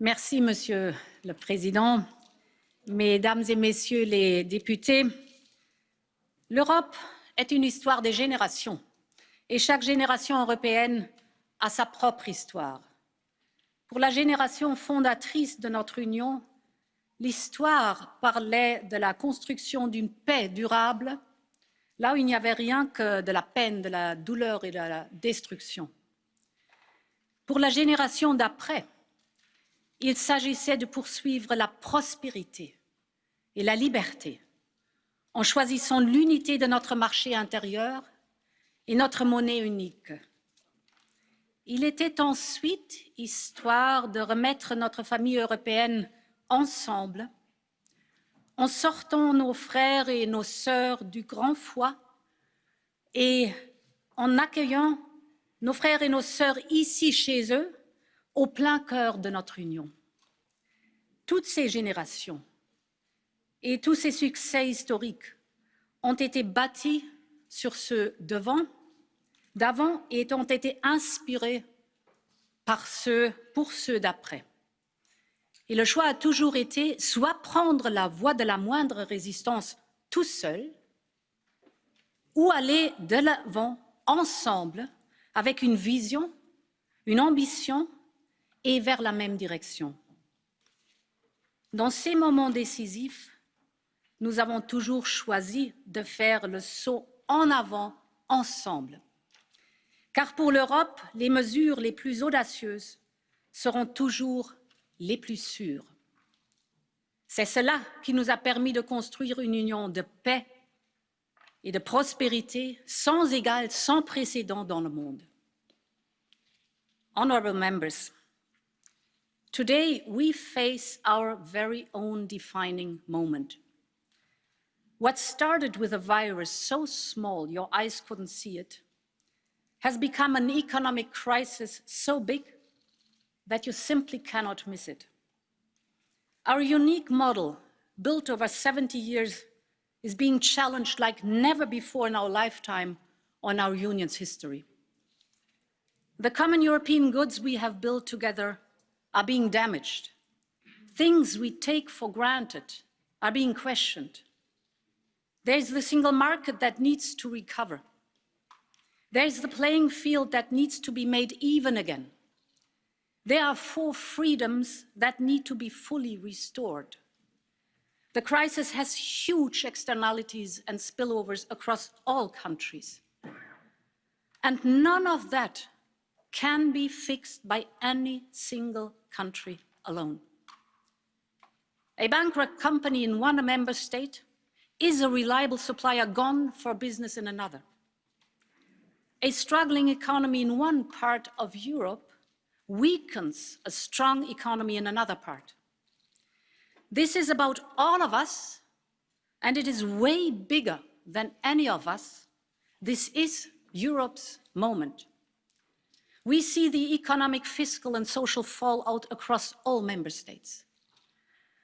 Merci, Monsieur le Président, Mesdames et Messieurs les députés. L'Europe est une histoire des générations et chaque génération européenne a sa propre histoire. Pour la génération fondatrice de notre Union, l'histoire parlait de la construction d'une paix durable, là où il n'y avait rien que de la peine, de la douleur et de la destruction. Pour la génération d'après, il s'agissait de poursuivre la prospérité et la liberté en choisissant l'unité de notre marché intérieur et notre monnaie unique. Il était ensuite histoire de remettre notre famille européenne ensemble, en sortant nos frères et nos sœurs du grand foie et en accueillant nos frères et nos sœurs ici chez eux, au plein cœur de notre Union. Toutes ces générations et tous ces succès historiques ont été bâtis sur ceux d'avant et ont été inspirés pour ceux d'après. Et le choix a toujours été soit prendre la voie de la moindre résistance tout seul, ou aller de l'avant ensemble avec une vision, une ambition et vers la même direction. Dans ces moments décisifs, nous avons toujours choisi de faire le saut en avant ensemble. Car pour l'Europe, les mesures les plus audacieuses seront toujours les plus sûres. C'est cela qui nous a permis de construire une union de paix et de prospérité sans égal, sans précédent dans le monde. Honourable members, today we face our very own defining moment. What started with a virus so small your eyes couldn't see it has become an economic crisis so big that you simply cannot miss it. Our unique model, built over 70 years, is being challenged like never before in our lifetime or in our union's history. The common European goods we have built together are being damaged. Things we take for granted are being questioned. There is the single market that needs to recover. There is the playing field that needs to be made even again. There are 4 freedoms that need to be fully restored. The crisis has huge externalities and spillovers across all countries. And none of that can be fixed by any single country alone. A bankrupt company in one member state is a reliable supplier gone for business in another. A struggling economy in one part of Europe weakens a strong economy in another part. This is about all of us, and it is way bigger than any of us. This is Europe's moment. We see the economic, fiscal, and social fallout across all member states.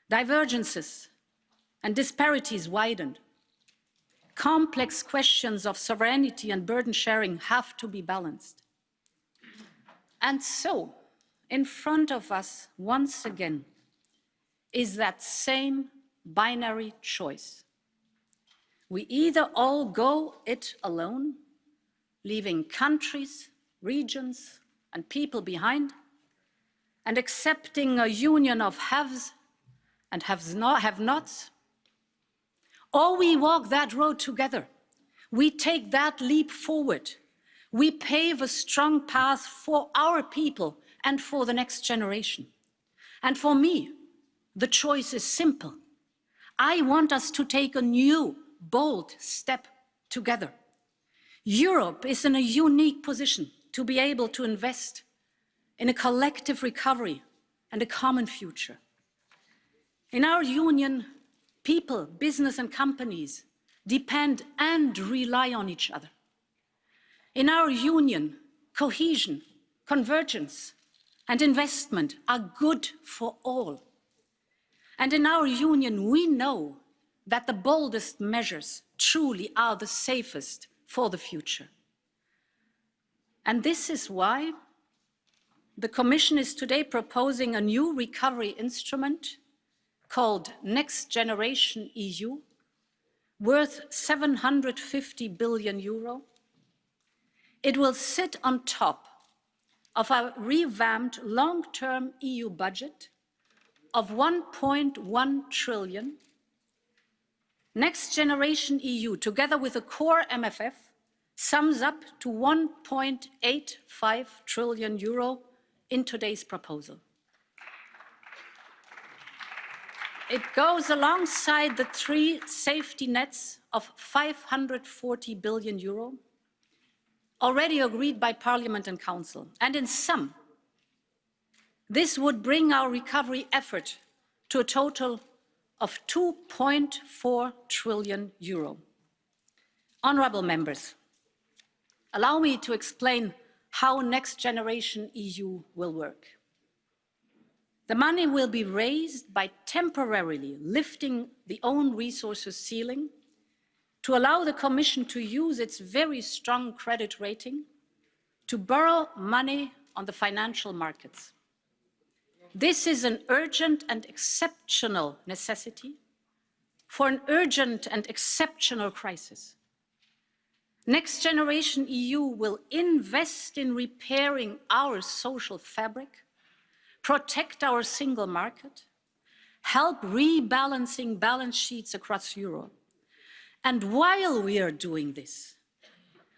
Divergences and disparities widened. Complex questions of sovereignty and burden sharing have to be balanced. And so, in front of us, once again, is that same binary choice. We either all go it alone, leaving countries, regions, and people behind, and accepting a union of haves and have-nots, or we walk that road together. We take that leap forward. We pave a strong path for our people and for the next generation. And for me, the choice is simple. I want us to take a new, bold step together. Europe is in a unique position to be able to invest in a collective recovery and a common future. In our union, people, business and companies depend and rely on each other. In our union, cohesion, convergence and investment are good for all. And in our union, we know that the boldest measures truly are the safest for the future. And this is why the Commission is today proposing a new recovery instrument called Next Generation EU, worth €750 billion. It will sit on top of a revamped long-term EU budget of €1.1 trillion. Next Generation EU, together with the core MFF, sums up to €1.85 trillion in today's proposal. It goes alongside the three safety nets of €540 billion already agreed by Parliament and Council. And in sum, this would bring our recovery effort to a total of €2.4 trillion. Honourable members, allow me to explain how Next Generation EU will work. The money will be raised by temporarily lifting the own resources ceiling to allow the Commission to use its very strong credit rating to borrow money on the financial markets. This is an urgent and exceptional necessity for an urgent and exceptional crisis. Next Generation EU will invest in repairing our social fabric, protect our single market, help rebalancing balance sheets across Europe. And while we are doing this,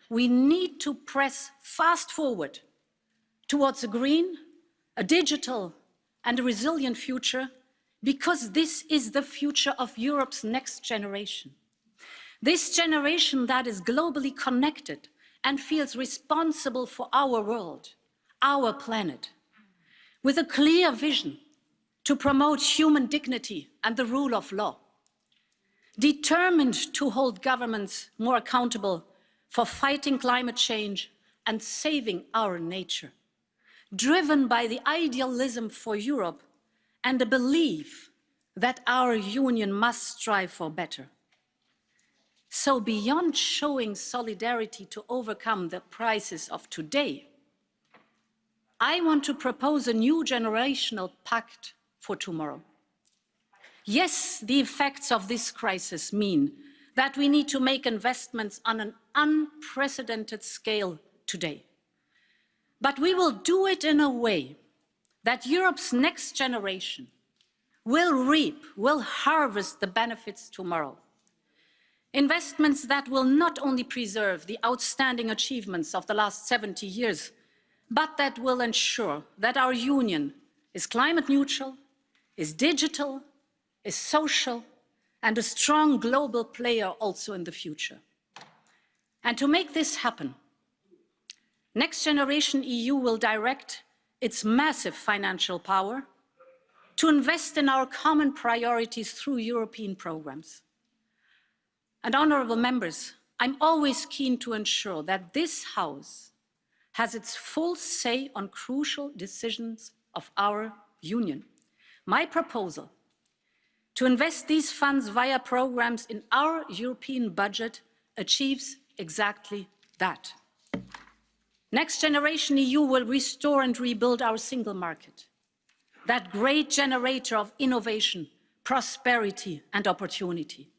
we need to press fast forward towards a green, a digital, and a resilient future, because this is the future of Europe's next generation. This generation that is globally connected and feels responsible for our world, our planet, with a clear vision to promote human dignity and the rule of law, determined to hold governments more accountable for fighting climate change and saving our nature, driven by the idealism for Europe and the belief that our union must strive for better. So beyond showing solidarity to overcome the crisis of today, I want to propose a new generational pact for tomorrow. Yes, the effects of this crisis mean that we need to make investments on an unprecedented scale today. But we will do it in a way that Europe's next generation will reap, will harvest the benefits tomorrow. Investments that will not only preserve the outstanding achievements of the last 70 years, but that will ensure that our union is climate neutral, is digital, is social, and a strong global player also in the future. And to make this happen, Next Generation EU will direct its massive financial power to invest in our common priorities through European programs. And honourable members, I'm always keen to ensure that this House has its full say on crucial decisions of our Union. My proposal to invest these funds via programs in our European budget achieves exactly that. Next Generation EU will restore and rebuild our single market, that great generator of innovation, prosperity and opportunity.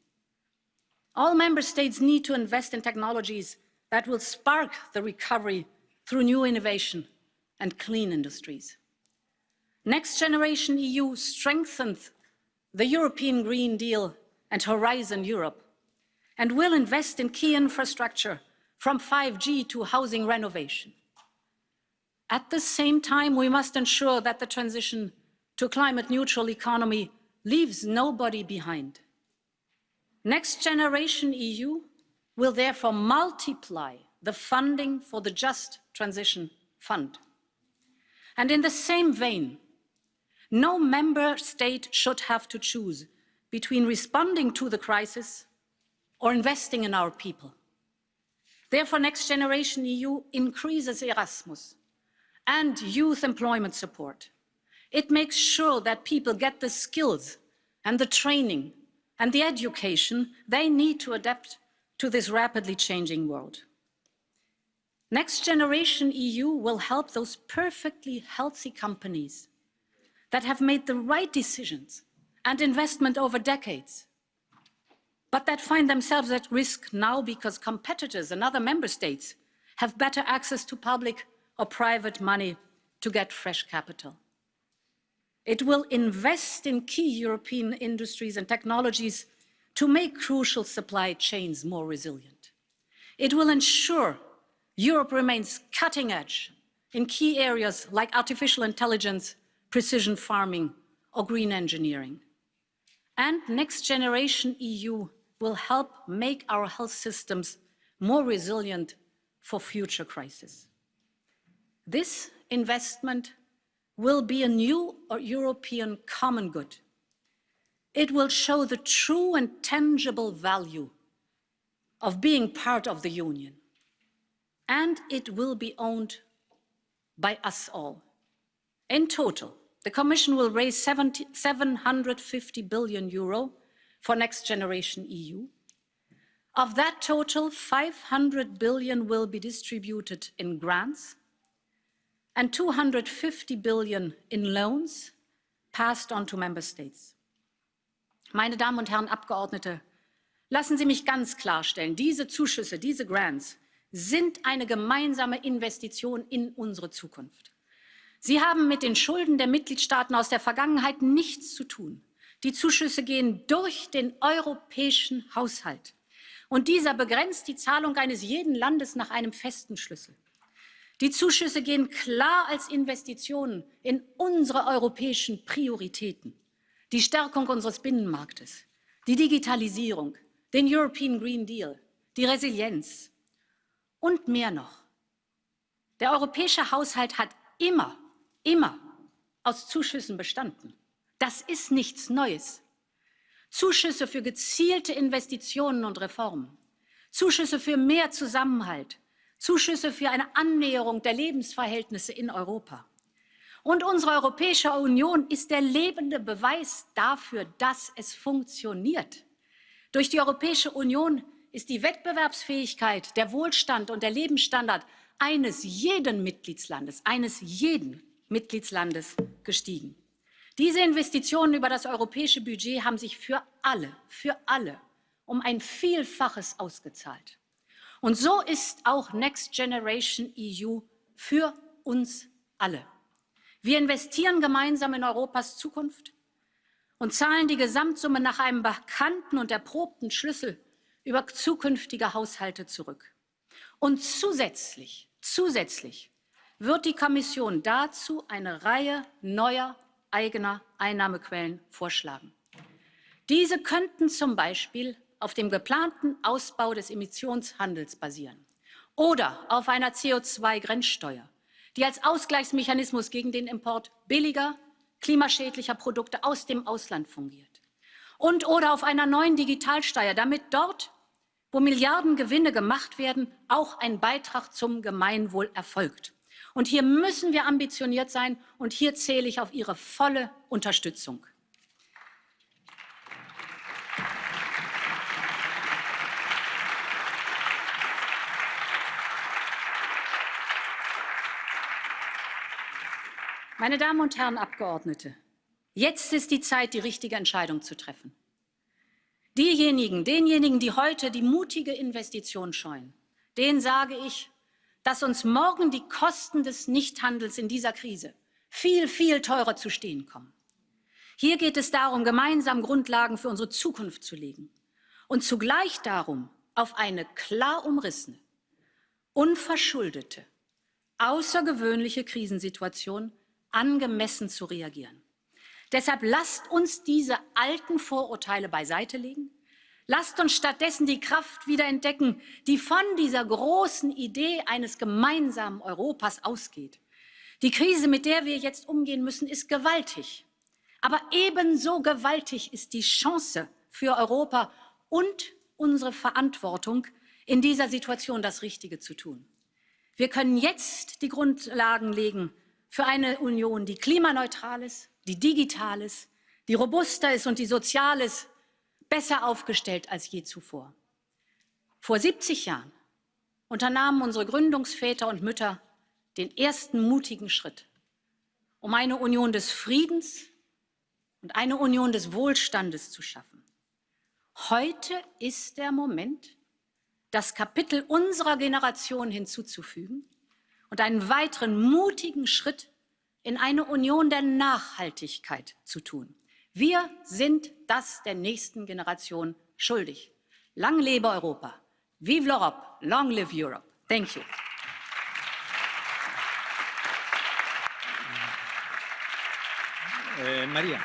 All member states need to invest in technologies that will spark the recovery through new innovation and clean industries. Next Generation EU strengthens the European Green Deal and Horizon Europe, and will invest in key infrastructure from 5G to housing renovation. At the same time, we must ensure that the transition to a climate-neutral economy leaves nobody behind. Next Generation EU will therefore multiply the funding for the Just Transition Fund. And in the same vein, no member state should have to choose between responding to the crisis or investing in our people. Therefore, Next Generation EU increases Erasmus and youth employment support. It makes sure that people get the skills and the training and the education they need to adapt to this rapidly changing world. Next Generation EU will help those perfectly healthy companies that have made the right decisions and investment over decades, but that find themselves at risk now because competitors in other member states have better access to public or private money to get fresh capital. It will invest in key European industries and technologies to make crucial supply chains more resilient. It will ensure Europe remains cutting edge in key areas like artificial intelligence, precision farming, or green engineering. And Next Generation EU will help make our health systems more resilient for future crises. This investment will be a new European common good. It will show the true and tangible value of being part of the Union. And it will be owned by us all. In total, the Commission will raise 750 billion euro for Next Generation EU. Of that total, 500 billion will be distributed in grants and 250 billion in loans passed on to member states. Meine Damen und Herren Abgeordnete, lassen Sie mich ganz klarstellen, diese Zuschüsse, diese Grants sind eine gemeinsame Investition in unsere Zukunft. Sie haben mit den Schulden der Mitgliedstaaten aus der Vergangenheit nichts zu tun. Die Zuschüsse gehen durch den europäischen Haushalt. Und dieser begrenzt die Zahlung eines jeden Landes nach einem festen Schlüssel. Die Zuschüsse gehen klar als Investitionen in unsere europäischen Prioritäten. Die Stärkung unseres Binnenmarktes, die Digitalisierung, den European Green Deal, die Resilienz und mehr noch. Der europäische Haushalt hat immer aus Zuschüssen bestanden. Das ist nichts Neues. Zuschüsse für gezielte Investitionen und Reformen, Zuschüsse für mehr Zusammenhalt, Zuschüsse für eine Annäherung der Lebensverhältnisse in Europa. Und unsere Europäische Union ist der lebende Beweis dafür, dass es funktioniert. Durch die Europäische Union ist die Wettbewerbsfähigkeit, der Wohlstand und der Lebensstandard eines jeden Mitgliedslandes gestiegen. Diese Investitionen über das europäische Budget haben sich für alle um ein Vielfaches ausgezahlt. Und so ist auch Next Generation EU für uns alle. Wir investieren gemeinsam in Europas Zukunft und zahlen die Gesamtsumme nach einem bekannten und erprobten Schlüssel über zukünftige Haushalte zurück. Und zusätzlich wird die Kommission dazu eine Reihe neuer eigener Einnahmequellen vorschlagen. Diese könnten zum Beispiel auf dem geplanten Ausbau des Emissionshandels basieren oder auf einer CO2-Grenzsteuer, die als Ausgleichsmechanismus gegen den Import billiger, klimaschädlicher Produkte aus dem Ausland fungiert. Oder auf einer neuen Digitalsteuer, damit dort, wo Milliardengewinne gemacht werden, auch ein Beitrag zum Gemeinwohl erfolgt. Und hier müssen wir ambitioniert sein, und hier zähle ich auf Ihre volle Unterstützung. Meine Damen und Herren Abgeordnete, jetzt ist die Zeit, die richtige Entscheidung zu treffen. Denjenigen, die heute die mutige Investition scheuen, denen sage ich, dass uns morgen die Kosten des Nichthandels in dieser Krise viel teurer zu stehen kommen. Hier geht es darum, gemeinsam Grundlagen für unsere Zukunft zu legen und zugleich darum, auf eine klar umrissene, unverschuldete, außergewöhnliche Krisensituation angemessen zu reagieren. Deshalb lasst uns diese alten Vorurteile beiseite legen. Lasst uns stattdessen die Kraft wieder entdecken, die von dieser großen Idee eines gemeinsamen Europas ausgeht. Die Krise, mit der wir jetzt umgehen müssen, ist gewaltig. Aber ebenso gewaltig ist die Chance für Europa und unsere Verantwortung, in dieser Situation das Richtige zu tun. Wir können jetzt die Grundlagen legen für eine Union, die klimaneutral ist, die digital ist, die robuster ist und die sozial ist, besser aufgestellt als je zuvor. Vor 70 Jahren unternahmen unsere Gründungsväter und Mütter den ersten mutigen Schritt, um eine Union des Friedens und eine Union des Wohlstandes zu schaffen. Heute ist der Moment, das Kapitel unserer Generation hinzuzufügen und einen weiteren mutigen Schritt in eine Union der Nachhaltigkeit zu tun. Wir sind das der nächsten Generation schuldig. Lang lebe Europa! Vive l'Europe! Long live Europe! Thank you. Maria,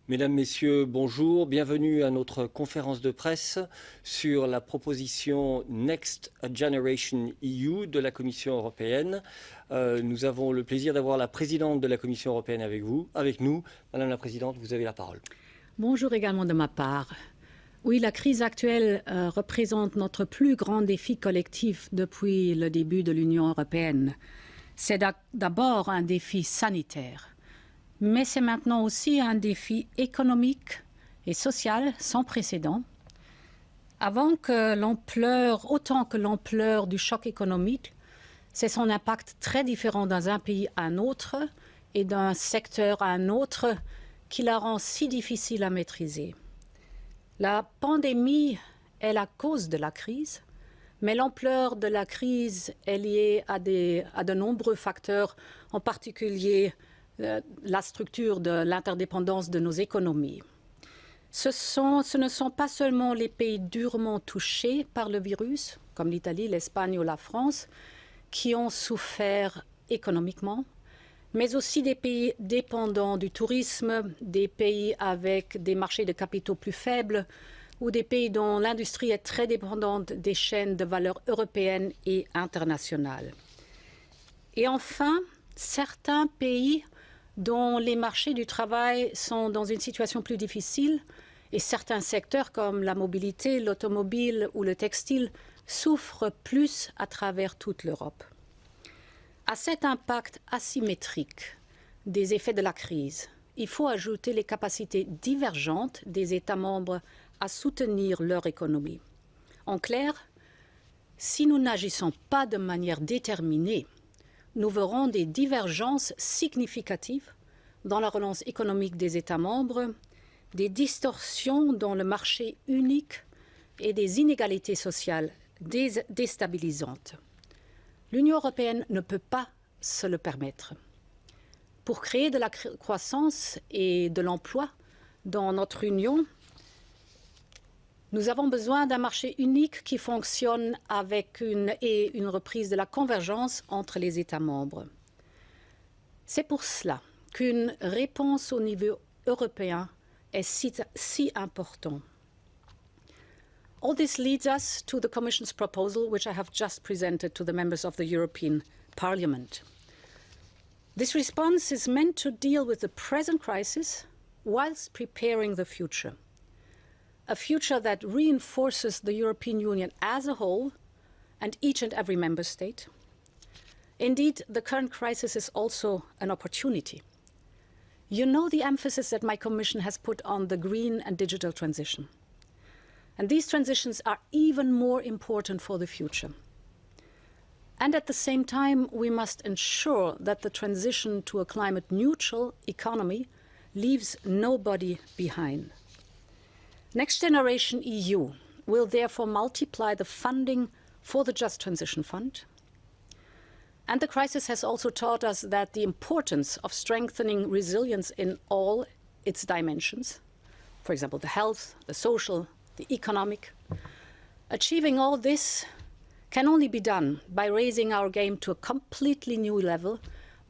Mesdames, Messieurs, bonjour. Bienvenue à notre conférence de presse sur la proposition Next Generation EU de la Commission européenne. Nous avons le plaisir d'avoir la présidente de la Commission européenne avec nous. Madame la Présidente, vous avez la parole. Bonjour également de ma part. Oui, la crise actuelle représente notre plus grand défi collectif depuis le début de l'Union européenne. C'est d'abord un défi sanitaire. Mais c'est maintenant aussi un défi économique et social sans précédent. Autant que l'ampleur du choc économique, c'est son impact très différent dans un pays à un autre et d'un secteur à un autre qui la rend si difficile à maîtriser. La pandémie est la cause de la crise, mais l'ampleur de la crise est liée à de nombreux facteurs, en particulier la structure de l'interdépendance de nos économies. Ce ne sont pas seulement les pays durement touchés par le virus, comme l'Italie, l'Espagne ou la France, qui ont souffert économiquement, mais aussi des pays dépendants du tourisme, des pays avec des marchés de capitaux plus faibles ou des pays dont l'industrie est très dépendante des chaînes de valeur européennes et internationales. Et enfin, certains pays dont les marchés du travail sont dans une situation plus difficile et certains secteurs comme la mobilité, l'automobile ou le textile souffrent plus à travers toute l'Europe. À cet impact asymétrique des effets de la crise, il faut ajouter les capacités divergentes des États membres à soutenir leur économie. En clair, si nous n'agissons pas de manière déterminée, nous verrons des divergences significatives dans la relance économique des États membres, des distorsions dans le marché unique et des inégalités sociales déstabilisantes. L'Union européenne ne peut pas se le permettre. Pour créer de la croissance et de l'emploi dans notre Union, nous avons besoin d'un marché unique qui fonctionne avec une reprise de la convergence entre les États membres. C'est pour cela qu'une réponse au niveau européen est si important. All this leads us to the Commission's proposal, which I have just presented to the members of the European Parliament. This response is meant to deal with the present crisis whilst preparing the future. A future that reinforces the European Union as a whole and each and every member state. Indeed, the current crisis is also an opportunity. You know the emphasis that my Commission has put on the green and digital transition. And these transitions are even more important for the future. And at the same time, we must ensure that the transition to a climate-neutral economy leaves nobody behind. Next Generation EU will therefore multiply the funding for the Just Transition Fund. And the crisis has also taught us that the importance of strengthening resilience in all its dimensions, for example, the health, the social, the economic. Achieving all this can only be done by raising our game to a completely new level,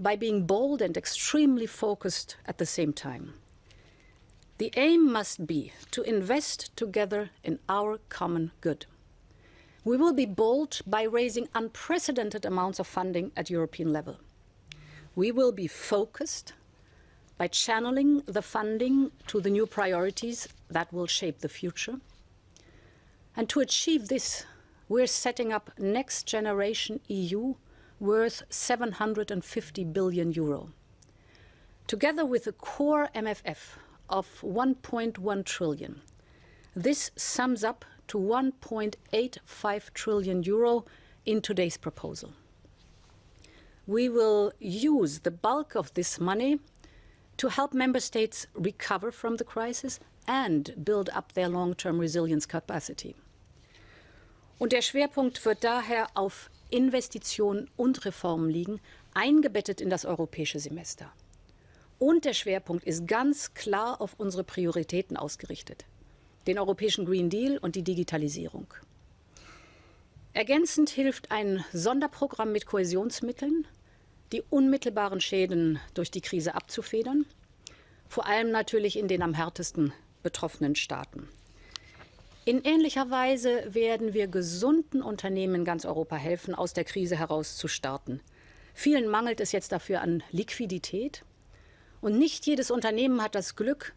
by being bold and extremely focused at the same time. The aim must be to invest together in our common good. We will be bold by raising unprecedented amounts of funding at European level. We will be focused by channeling the funding to the new priorities that will shape the future. And to achieve this, we're setting up Next Generation EU worth €750 billion. Together with a core MFF of 1.1 trillion, this sums up to 1.85 trillion euro in today's proposal. We will use the bulk of this money to help member states recover from the crisis and build up their long-term resilience capacity. Und der Schwerpunkt wird daher auf Investitionen und Reformen liegen, eingebettet in das europäische Semester. Und der Schwerpunkt ist ganz klar auf unsere Prioritäten ausgerichtet: den europäischen Green Deal und die Digitalisierung. Ergänzend hilft ein Sonderprogramm mit Kohäsionsmitteln, die unmittelbaren Schäden durch die Krise abzufedern, vor allem natürlich in den am härtesten betroffenen Staaten. In ähnlicher Weise werden wir gesunden Unternehmen in ganz Europa helfen, aus der Krise heraus zu starten. Vielen mangelt es jetzt dafür an Liquidität. Und nicht jedes Unternehmen hat das Glück,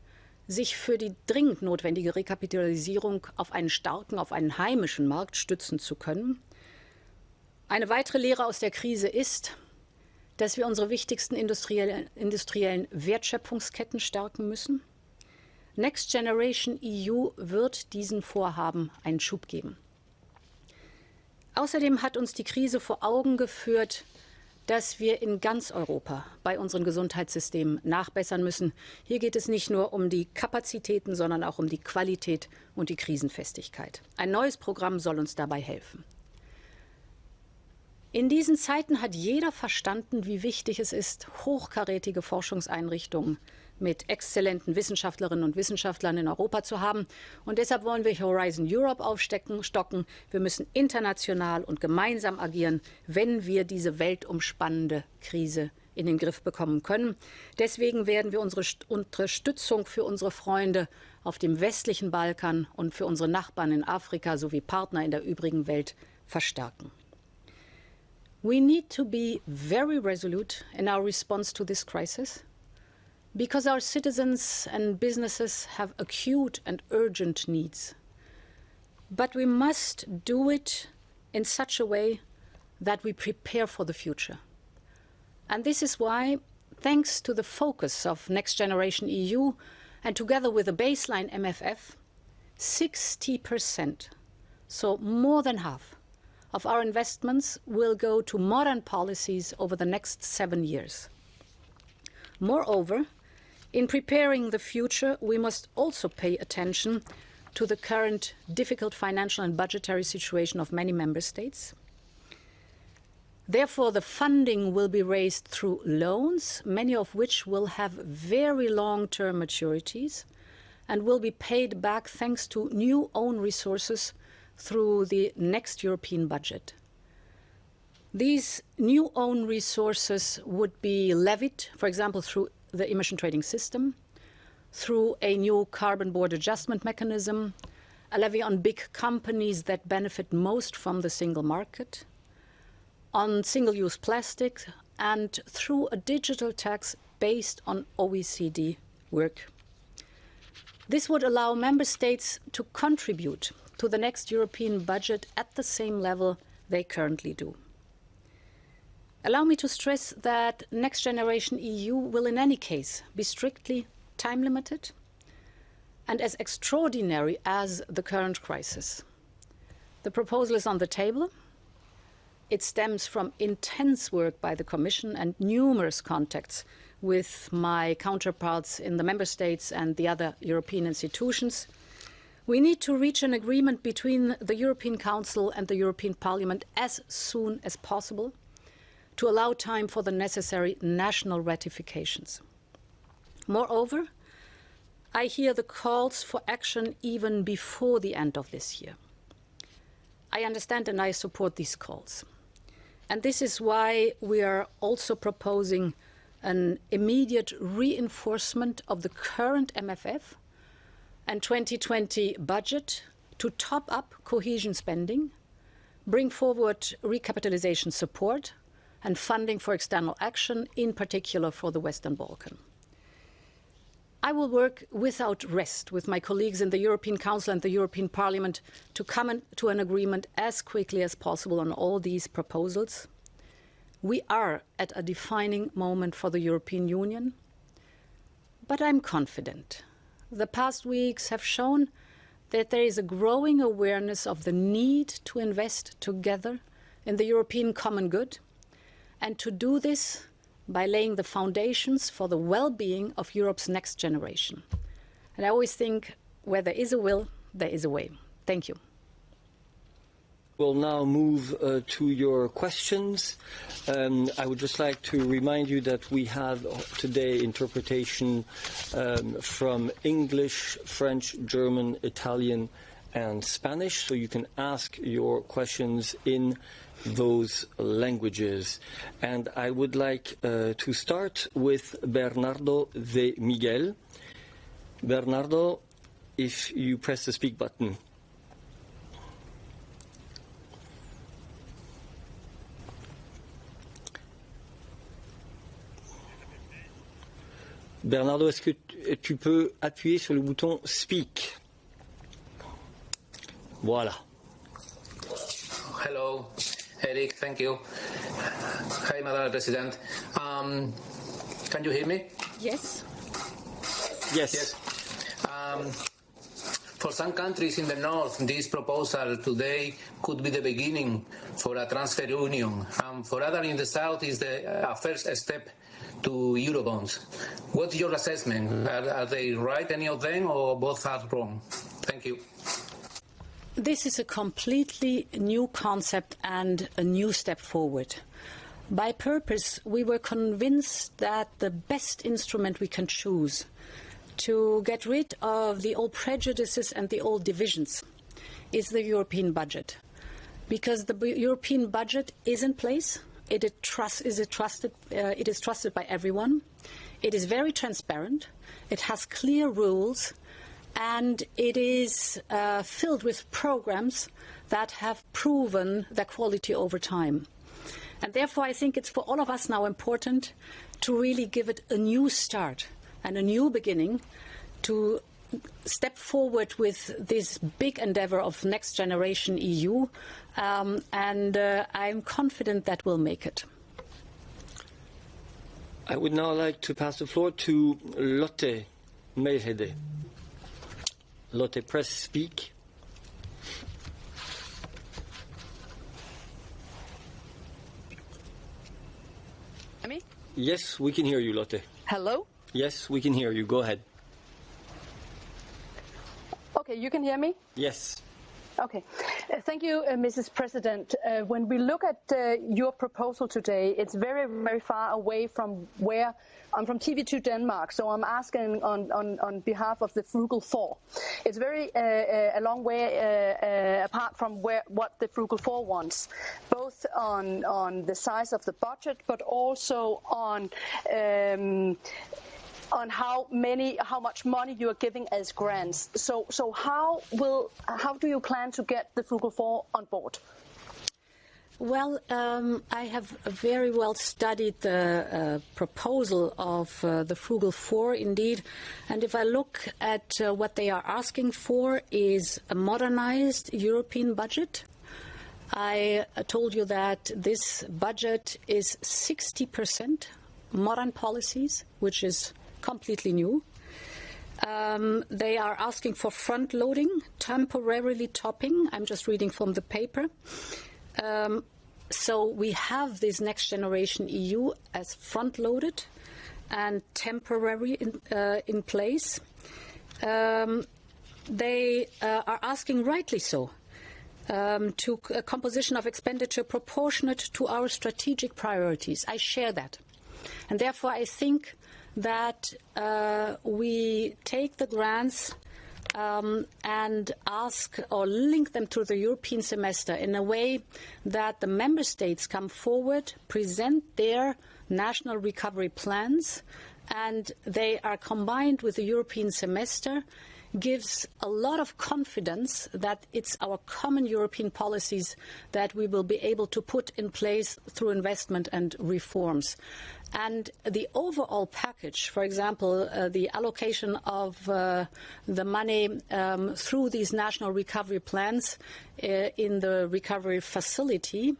sich für die dringend notwendige Rekapitalisierung auf einen starken, auf einen heimischen Markt stützen zu können. Eine weitere Lehre aus der Krise ist, dass wir unsere wichtigsten industriellen Wertschöpfungsketten stärken müssen. Next Generation EU wird diesen Vorhaben einen Schub geben. Außerdem hat uns die Krise vor Augen geführt, dass wir in ganz Europa bei unseren Gesundheitssystemen nachbessern müssen. Hier geht es nicht nur um die Kapazitäten, sondern auch um die Qualität und die Krisenfestigkeit. Ein neues Programm soll uns dabei helfen. In diesen Zeiten hat jeder verstanden, wie wichtig es ist, hochkarätige Forschungseinrichtungen mit exzellenten Wissenschaftlerinnen und Wissenschaftlern in Europa zu haben. Und deshalb wollen wir Horizon Europe stocken. Wir müssen international und gemeinsam agieren, wenn wir diese weltumspannende Krise in den Griff bekommen können. Deswegen werden wir unsere Unterstützung für unsere Freunde auf dem westlichen Balkan und für unsere Nachbarn in Afrika sowie Partner in der übrigen Welt verstärken. We need to be very resolute in our response to this crisis, because our citizens and businesses have acute and urgent needs. But we must do it in such a way that we prepare for the future. And this is why, thanks to the focus of Next Generation EU and together with a baseline MFF, 60%, so more than half, of our investments will go to modern policies over the next 7 years. Moreover, in preparing the future, we must also pay attention to the current difficult financial and budgetary situation of many member states. Therefore, the funding will be raised through loans, many of which will have very long-term maturities and will be paid back thanks to new own resources through the next European budget. These new own resources would be levied, for example, through the emission trading system, through a new carbon board adjustment mechanism, a levy on big companies that benefit most from the single market, on single-use plastic, and through a digital tax based on OECD work. This would allow member states to contribute to the next European budget at the same level they currently do. Allow me to stress that Next Generation EU will in any case be strictly time-limited and as extraordinary as the current crisis. The proposal is on the table. It stems from intense work by the Commission and numerous contacts with my counterparts in the Member States and the other European institutions. We need to reach an agreement between the European Council and the European Parliament as soon as possible to allow time for the necessary national ratifications. Moreover, I hear the calls for action even before the end of this year. I understand and I support these calls. And this is why we are also proposing an immediate reinforcement of the current MFF and 2020 budget to top up cohesion spending, bring forward recapitalization support and funding for external action, in particular for the Western Balkans. I will work without rest with my colleagues in the European Council and the European Parliament to come to an agreement as quickly as possible on all these proposals. We are at a defining moment for the European Union, but I'm confident. The past weeks have shown that there is a growing awareness of the need to invest together in the European common good, and to do this by laying the foundations for the well-being of Europe's next generation. And I always think, where there is a will, there is a way. Thank you. We'll now move to your questions. I would just like to remind you that we have today interpretation from English, French, German, Italian, and Spanish, so you can ask your questions in those languages. And I would like to start with Bernardo de Miguel. Bernardo, if you press the speak button. Bernardo, est-ce que tu peux appuyer sur le bouton Speak? Voilà. Hello, Eric, thank you. Hi, Madam President. Can you hear me? Yes. Yes. For some countries in the north, this proposal today could be the beginning for a transfer union, and for others in the south is the first step to Eurobonds. What's your assessment? Are they right, any of them, or both are wrong? Thank you. This is a completely new concept and a new step forward. By purpose, we were convinced that the best instrument we can choose to get rid of the old prejudices and the old divisions is the European budget. Because the European budget is in place, it is trusted by everyone, it is very transparent, it has clear rules, and it is filled with programs that have proven their quality over time. And therefore, I think it's for all of us now important to really give it a new start and a new beginning, to step forward with this big endeavor of next generation EU, and I'm confident that we'll make it. I would now like to pass the floor to Lotte Meirhede. Lotte, press speak. Me? Yes, we can hear you, Lotte. Hello? Yes, we can hear you. Go ahead. Okay, you can hear me? Yes. Okay. Thank you, Mrs. President. When we look at your proposal today, it's very, very far away from where I'm from. TV2 Denmark, so I'm asking on behalf of the Frugal Four. It's very a long way apart from what the Frugal Four wants, both on the size of the budget, but also on how much money you are giving as grants. So how do you plan to get the Frugal Four on board? Well, I have very well studied the proposal of the Frugal Four, indeed. And if I look at what they are asking for is a modernized European budget. I told you that this budget is 60% modern policies, which is completely new. They are asking for front-loading, temporarily topping. I'm just reading from the paper. So we have this next generation EU as front-loaded and temporary in place. They are asking, rightly so, to a composition of expenditure proportionate to our strategic priorities. I share that. And therefore, I think that we take the grants and ask or link them to the European semester in a way that the member states come forward, present their national recovery plans, and they are combined with the European semester, gives a lot of confidence that it's our common European policies that we will be able to put in place through investment and reforms. And the overall package, for example, the allocation of the money through these national recovery plans in the recovery facility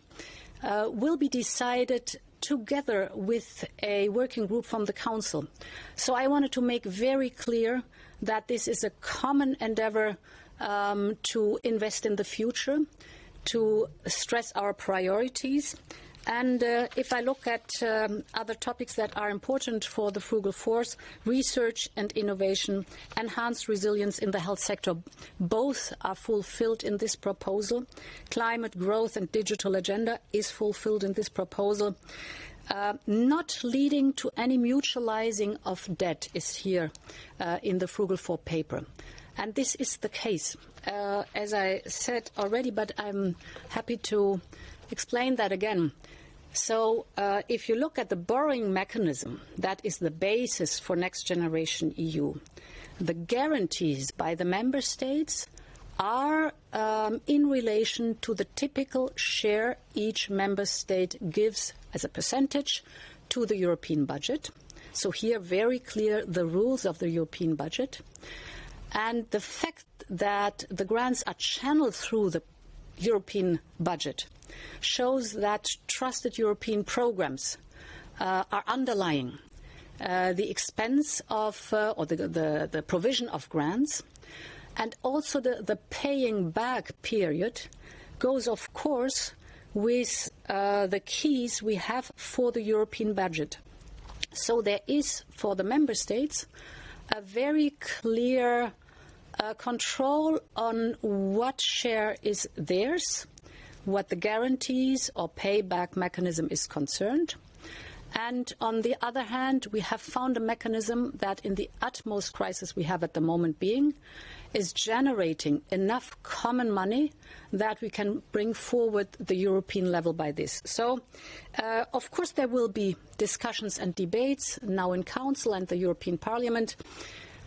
will be decided together with a working group from the Council. So I wanted to make very clear that this is a common endeavor to invest in the future, to stress our priorities. And if I look at other topics that are important for the Frugal Fourth, research and innovation, enhanced resilience in the health sector, both are fulfilled in this proposal. Climate growth and digital agenda is fulfilled in this proposal. Not leading to any mutualizing of debt is here in the Frugal Four paper. And this is the case, as I said already, but I'm happy to explain that again. So if you look at the borrowing mechanism, that is the basis for Next Generation EU, the guarantees by the member states are in relation to the typical share each member state gives as a percentage to the European budget. So here very clear the rules of the European budget. And the fact that the grants are channeled through the European budget shows that trusted European programs are underlying the expense of or the provision of grants, and also the paying back period goes, of course, with the keys we have for the European budget. So there is, for the member states, a very clear control on what share is theirs, what the guarantees or payback mechanism is concerned. And on the other hand, we have found a mechanism that in the utmost crisis we have at the moment being is generating enough common money that we can bring forward the European level by this. So, of course, there will be discussions and debates now in Council and the European Parliament.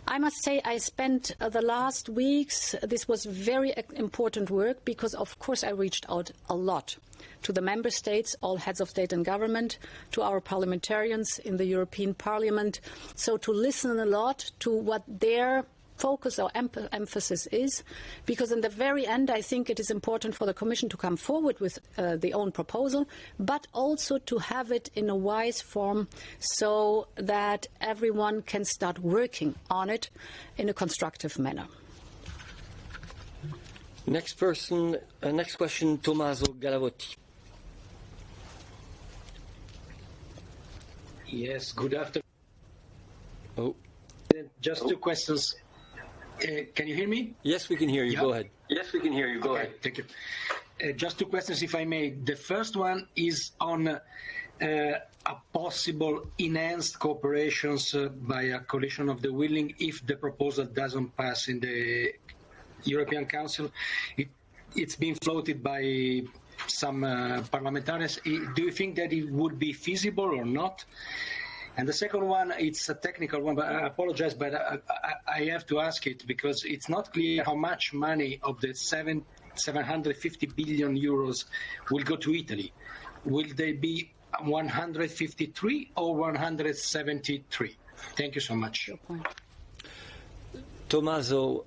I must say I spent the last weeks, this was very important work because, of course, I reached out a lot to the member states, all heads of state and government, to our parliamentarians in the European Parliament, so to listen a lot to what their focus or emphasis is, because in the very end I think it is important for the Commission to come forward with the own proposal, but also to have it in a wise form so that everyone can start working on it in a constructive manner. Next question, Tommaso Galavotti. Yes, good afternoon. Oh. Just two questions. Can you hear me? Yes, we can hear you. Yeah. Go ahead. Yes, we can hear you. Go ahead. Thank you. Just two questions, if I may. The first one is on a possible enhanced cooperations by a coalition of the willing if the proposal doesn't pass in the European Council. It's been floated by some parliamentarians. Do you think that it would be feasible or not? And the second one, it's a technical one, but I apologize, but I have to ask it because it's not clear how much money of the 750 billion euros will go to Italy. Will they be 153 or 173? Thank you so much. Tommaso,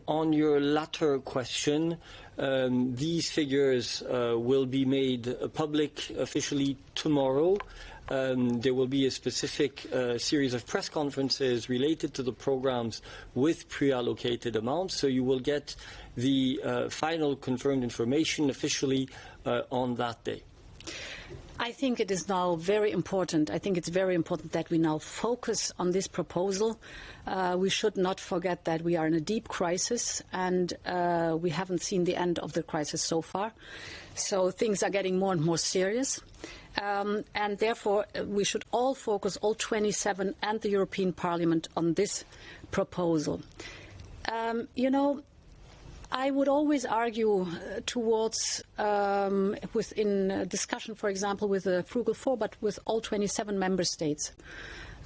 on your latter question, these figures will be made public officially tomorrow. There will be a specific series of press conferences related to the programs with pre-allocated amounts, so you will get the final confirmed information officially on that day. I think it is now very important. I think it's very important that we now focus on this proposal. We should not forget that we are in a deep crisis and we haven't seen the end of the crisis so far. So things are getting more and more serious. And therefore, we should all focus, all 27 and the European Parliament, on this proposal. I would always argue towards, within discussion, for example, with the Frugal Four, but with all 27 member states,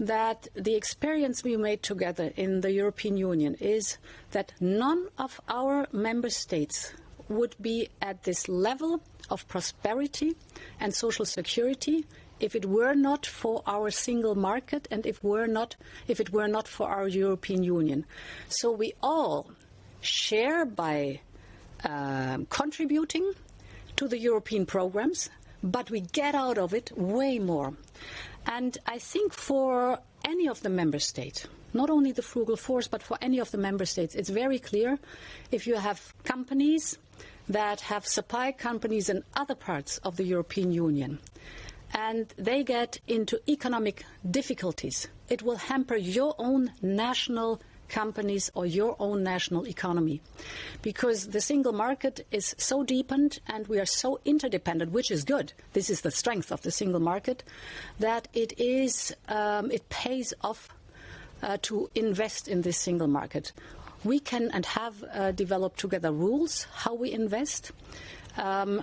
that the experience we made together in the European Union is that none of our member states would be at this level of prosperity and social security if it were not for our single market and if it were not for our European Union. So we all share by contributing to the European programs, but we get out of it way more. And I think for any of the member states, not only the frugal fours, but for any of the member states, it's very clear if you have companies that have supply companies in other parts of the European Union and they get into economic difficulties, it will hamper your own national companies or your own national economy, because the single market is so deepened and we are so interdependent, which is good. This is the strength of the single market, that it pays off to invest in this single market. We can and have developed together rules how we invest.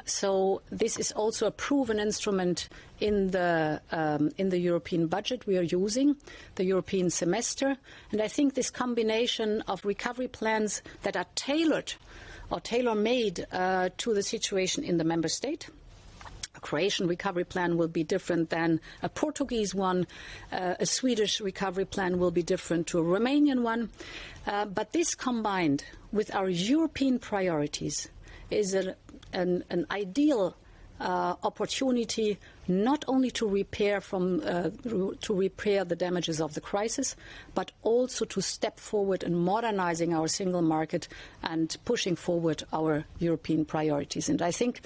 So this is also a proven instrument in the European budget we are using, the European semester. And I think this combination of recovery plans that are tailored or tailor-made to the situation in the member state. A Croatian recovery plan will be different than a Portuguese one. A Swedish recovery plan will be different to a Romanian one. But this combined with our European priorities is an ideal opportunity not only to repair the damages of the crisis, but also to step forward in modernizing our single market and pushing forward our European priorities. And I think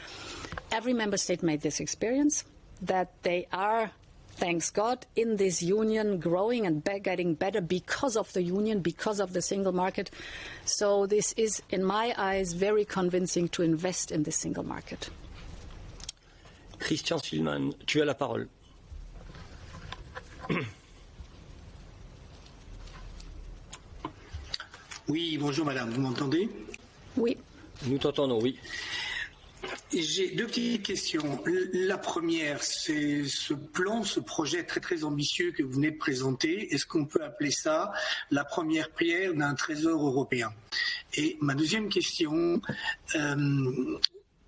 every member state made this experience, that they are, thanks God, in this union growing and getting better because of the union, because of the single market. So this is, in my eyes, very convincing to invest in the single market. Christian Schillmann, tu as la parole. Oui, bonjour madame, vous m'entendez? Oui. Nous t'entendons, oui. J'ai deux petites questions. La première, c'est ce plan, ce projet très très ambitieux que vous venez de présenter. Est-ce qu'on peut appeler ça la première pierre d'un trésor européen? Et ma deuxième question,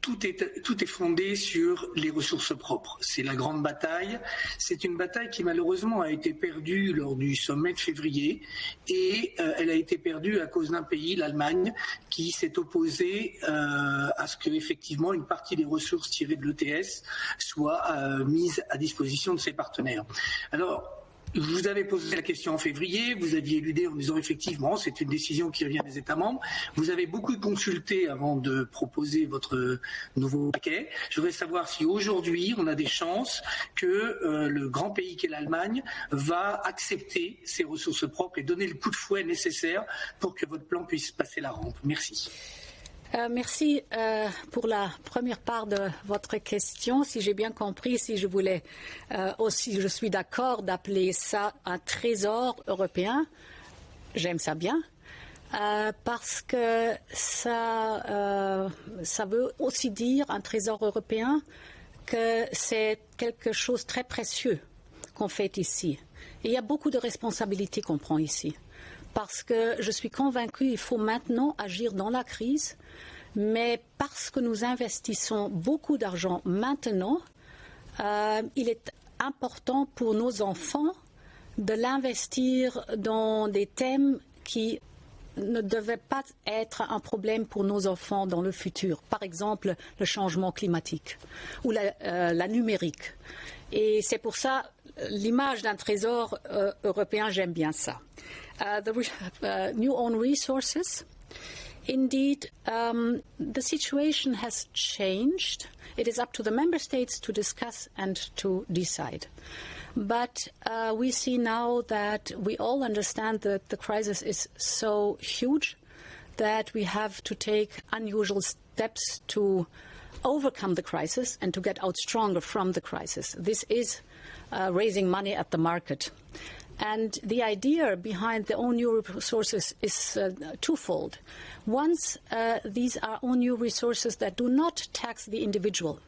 tout est fondé sur les ressources propres. C'est la grande bataille. C'est une bataille qui malheureusement a été perdue lors du sommet de février et elle a été perdue à cause d'un pays, l'Allemagne, qui s'est opposé à ce que effectivement une partie des ressources tirées de l'ETS soit mise à disposition de ses partenaires. Alors, je vous avais posé la question en février, vous aviez éludé en disant effectivement c'est une décision qui revient des États membres. Vous avez beaucoup consulté avant de proposer votre nouveau paquet. Je voudrais savoir si aujourd'hui on a des chances que le grand pays qu'est l'Allemagne va accepter ces ressources propres et donner le coup de fouet nécessaire pour que votre plan puisse passer la rampe. Merci. Merci pour la première part de votre question. Si j'ai bien compris, si je suis d'accord d'appeler ça un trésor européen, j'aime ça bien, parce que ça veut aussi dire, un trésor européen, que c'est quelque chose de très précieux qu'on fait ici. Et il y a beaucoup de responsabilités qu'on prend ici. Parce que je suis convaincue qu'il faut maintenant agir dans la crise, mais parce que nous investissons beaucoup d'argent maintenant, il est important pour nos enfants de l'investir dans des thèmes qui ne devaient pas être un problème pour nos enfants dans le futur. Par exemple, le changement climatique ou la numérique. Et c'est pour ça, l'image d'un trésor européen, j'aime bien ça. The new own resources. Indeed, the situation has changed. It is up to the member states to discuss and to decide. But we see now that we all understand that the crisis is so huge that we have to take unusual steps to overcome the crisis and to get out stronger from the crisis. This is raising money at the market. And the idea behind the own new resources is twofold. Once, these are own new resources that do not tax the individual,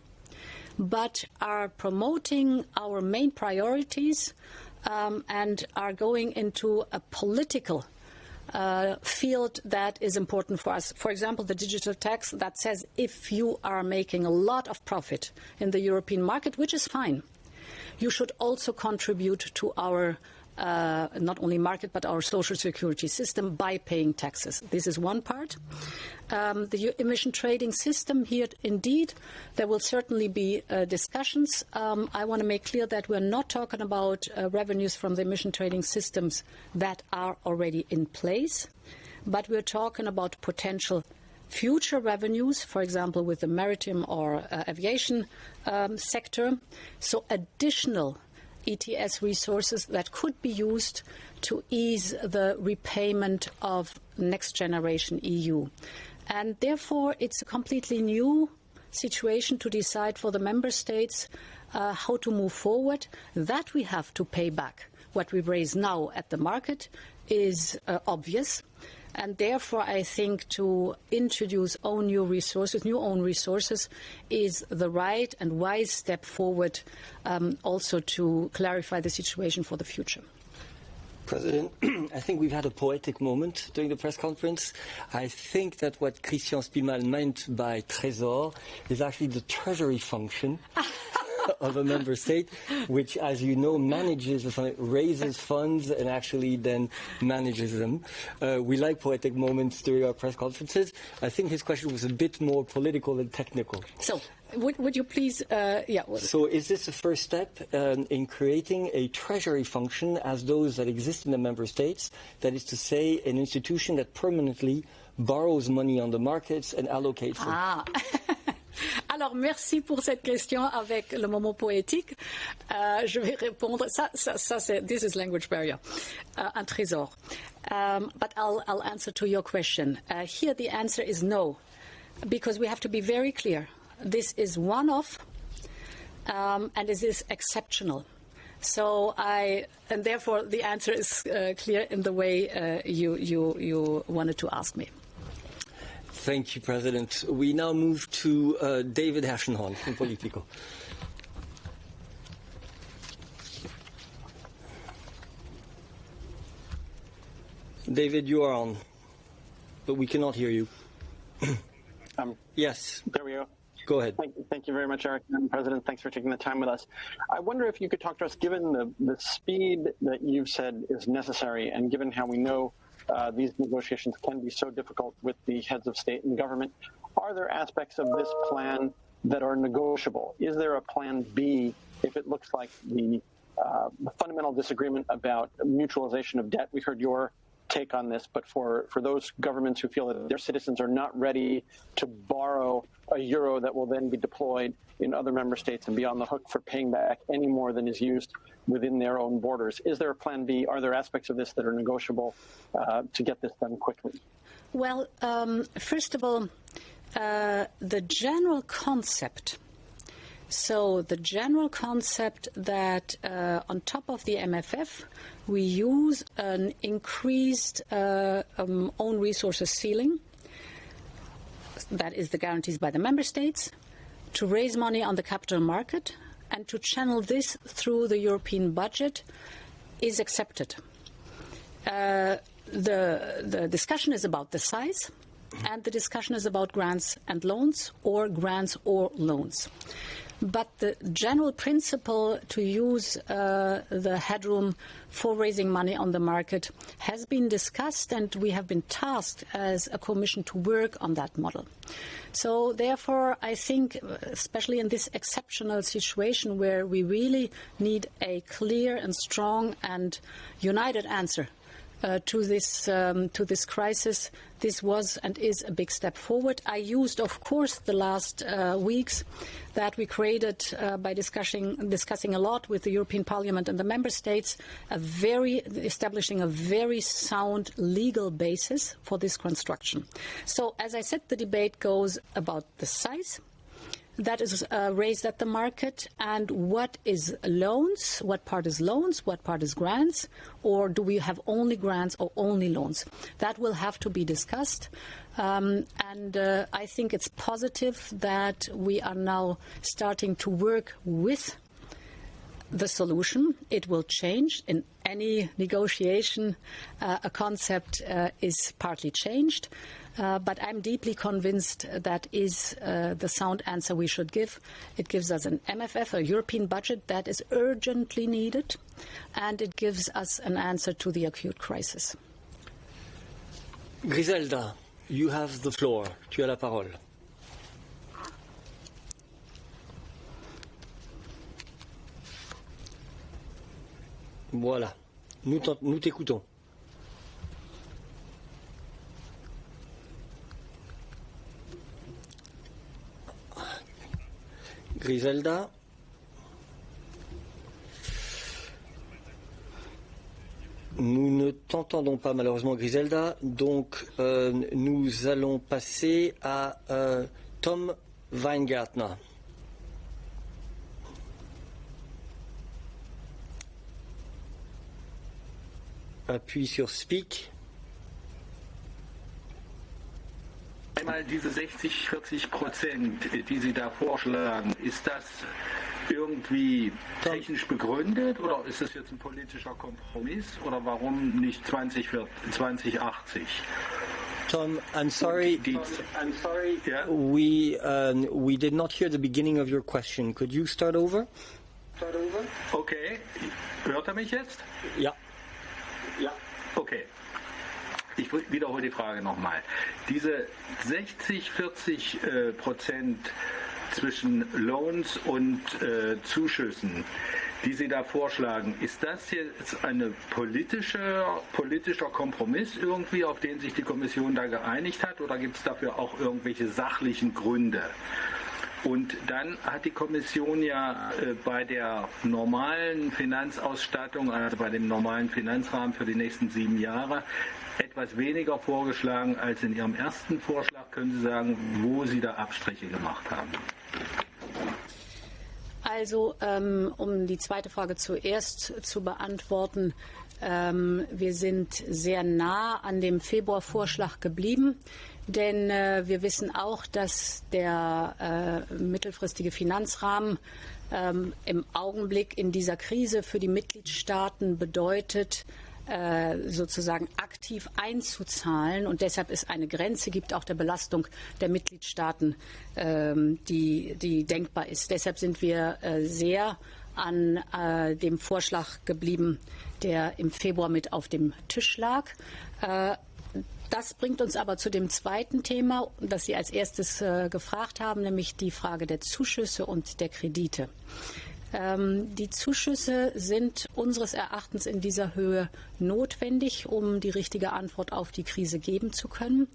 but are promoting our main priorities and are going into a political field that is important for us. For example, the digital tax that says if you are making a lot of profit in the European market, which is fine, you should also contribute to our not only market but our social security system by paying taxes. This is one part. The emission trading system here, indeed, there will certainly be discussions. I want to make clear that we're not talking about revenues from the emission trading systems that are already in place, but we're talking about potential future revenues, for example, with the maritime or aviation sector. So additional ETS resources that could be used to ease the repayment of next generation EU. And therefore, it's a completely new situation to decide for the member states how to move forward. That we have to pay back what we raise now at the market is obvious. And therefore, I think to introduce new own resources, is the right and wise step forward, also to clarify the situation for the future. President, I think we've had a poetic moment during the press conference. I think that what Christian Spielmann meant by trésor is actually the treasury function of a member state, which, as you know, manages the fund, raises funds and actually then manages them. We like poetic moments during our press conferences. I think his question was a bit more political than technical. So, would you please, So is this the first step in creating a treasury function as those that exist in the member states? That is to say, an institution that permanently borrows money on the markets and allocates it. Alors, merci pour cette question avec le moment poétique. Je vais répondre. This is language barrier. Un trésor. But I'll answer to your question. Here the answer is no, because we have to be very clear. This is one-off, and it is exceptional. So and therefore the answer is clear in the way you wanted to ask me. Thank you, President. We now move to David Herschenhorn from Politico. David, you are on, but we cannot hear you. Yes. There we go. Go ahead. Thank you very much, Eric. And President, thanks for taking the time with us. I wonder if you could talk to us, given the speed that you've said is necessary, and given how we know these negotiations can be so difficult with the heads of state and government, are there aspects of this plan that are negotiable? Is there a plan B if it looks like the fundamental disagreement about mutualization of debt? We heard your take on this, but for those governments who feel that their citizens are not ready to borrow a euro that will then be deployed in other member states and be on the hook for paying back any more than is used within their own borders. Is there a plan B? Are there aspects of this that are negotiable to get this done quickly? Well, first of all, the general concept. So the general concept that on top of the MFF, we use an increased own resources ceiling, that is the guarantees by the member states, to raise money on the capital market and to channel this through the European budget is accepted. The discussion is about the size, and the discussion is about grants and loans, or grants or loans. But the general principle to use the headroom for raising money on the market has been discussed, and we have been tasked as a Commission to work on that model. So therefore, I think, especially in this exceptional situation where we really need a clear and strong and united answer to this crisis, this was and is a big step forward. I used, of course, the last weeks that we created by discussing a lot with the European Parliament and the Member States, establishing a very sound legal basis for this construction. So, as I said, the debate goes about the size that is raised at the market, and what is loans, what part is loans, what part is grants, or do we have only grants or only loans? That will have to be discussed, and I think it's positive that we are now starting to work with the solution. It will change in any negotiation, a concept is partly changed. But I'm deeply convinced that is the sound answer we should give. It gives us an MFF, a European budget that is urgently needed, and it gives us an answer to the acute crisis. Griselda, you have the floor. Tu as la parole. Voilà, nous t'écoutons. Griselda. Nous ne t'entendons pas malheureusement, Griselda, donc nous allons passer à Tom Weingartner. Appuie sur Speak. Einmal diese 60-40%, die Sie da vorschlagen, ist das irgendwie technisch begründet oder ist das jetzt ein politischer Kompromiss oder warum nicht 2080? Tom, I'm sorry. Yeah. We did not hear the beginning of your question. Could you start over? Okay. Hört er mich jetzt? Ja. Ja. Okay. Ich wiederhole die Frage nochmal. Diese 60-40% zwischen Loans und Zuschüssen, die Sie da vorschlagen, ist das jetzt ein politischer Kompromiss irgendwie, auf den sich die Kommission da geeinigt hat, oder gibt es dafür auch irgendwelche sachlichen Gründe? Und dann hat die Kommission ja bei der normalen Finanzausstattung, also bei dem normalen Finanzrahmen für die nächsten 7 Jahre, etwas weniger vorgeschlagen als in Ihrem ersten Vorschlag. Können Sie sagen, wo Sie da Abstriche gemacht haben? Also, um die zweite Frage zuerst zu beantworten, wir sind sehr nah an dem Februarvorschlag geblieben, denn wir wissen auch, dass der mittelfristige Finanzrahmen im Augenblick in dieser Krise für die Mitgliedstaaten bedeutet, sozusagen aktiv einzuzahlen, und deshalb es eine Grenze gibt, auch der Belastung der Mitgliedstaaten, die denkbar ist. Deshalb sind wir sehr an dem Vorschlag geblieben, der im Februar mit auf dem Tisch lag. Das bringt uns aber zu dem zweiten Thema, das Sie als erstes gefragt haben, nämlich die Frage der Zuschüsse und der Kredite. Die Zuschüsse sind unseres Erachtens in dieser Höhe notwendig, um die richtige Antwort auf die Krise geben zu können.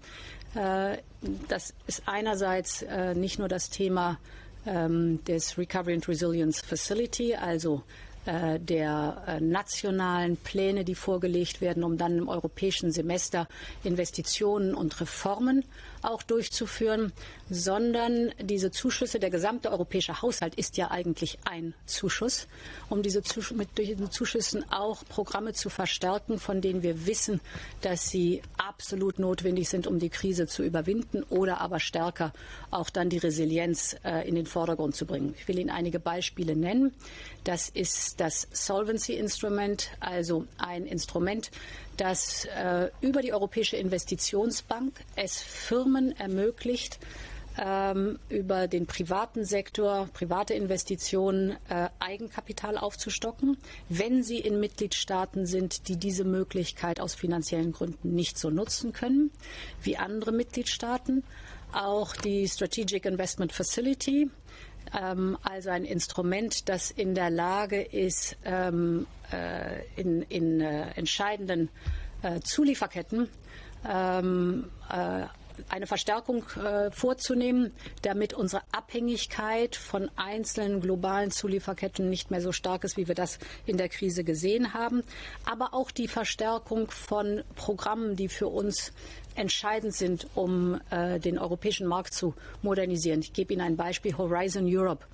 Das ist einerseits nicht nur das Thema des Recovery and Resilience Facility, also der nationalen Pläne, die vorgelegt werden, um dann im europäischen Semester Investitionen und Reformen auch durchzuführen, sondern diese Zuschüsse, der gesamte europäische Haushalt ist ja eigentlich ein Zuschuss, um mit diesen Zuschüssen auch Programme zu verstärken, von denen wir wissen, dass sie absolut notwendig sind, um die Krise zu überwinden oder aber stärker auch dann die Resilienz in den Vordergrund zu bringen. Ich will Ihnen einige Beispiele nennen. Das ist das Solvency Instrument, also ein Instrument, das über die Europäische Investitionsbank es Firmen ermöglicht, über den privaten Sektor, private Investitionen, Eigenkapital aufzustocken, wenn sie in Mitgliedstaaten sind, die diese Möglichkeit aus finanziellen Gründen nicht so nutzen können wie andere Mitgliedstaaten. Auch die Strategic Investment Facility, also ein Instrument, das in der Lage ist, in entscheidenden Zulieferketten eine Verstärkung vorzunehmen, damit unsere Abhängigkeit von einzelnen globalen Zulieferketten nicht mehr so stark ist, wie wir das in der Krise gesehen haben. Aber auch die Verstärkung von Programmen, die für uns entscheidend sind, um den europäischen Markt zu modernisieren. Ich gebe Ihnen ein Beispiel, Horizon Europe.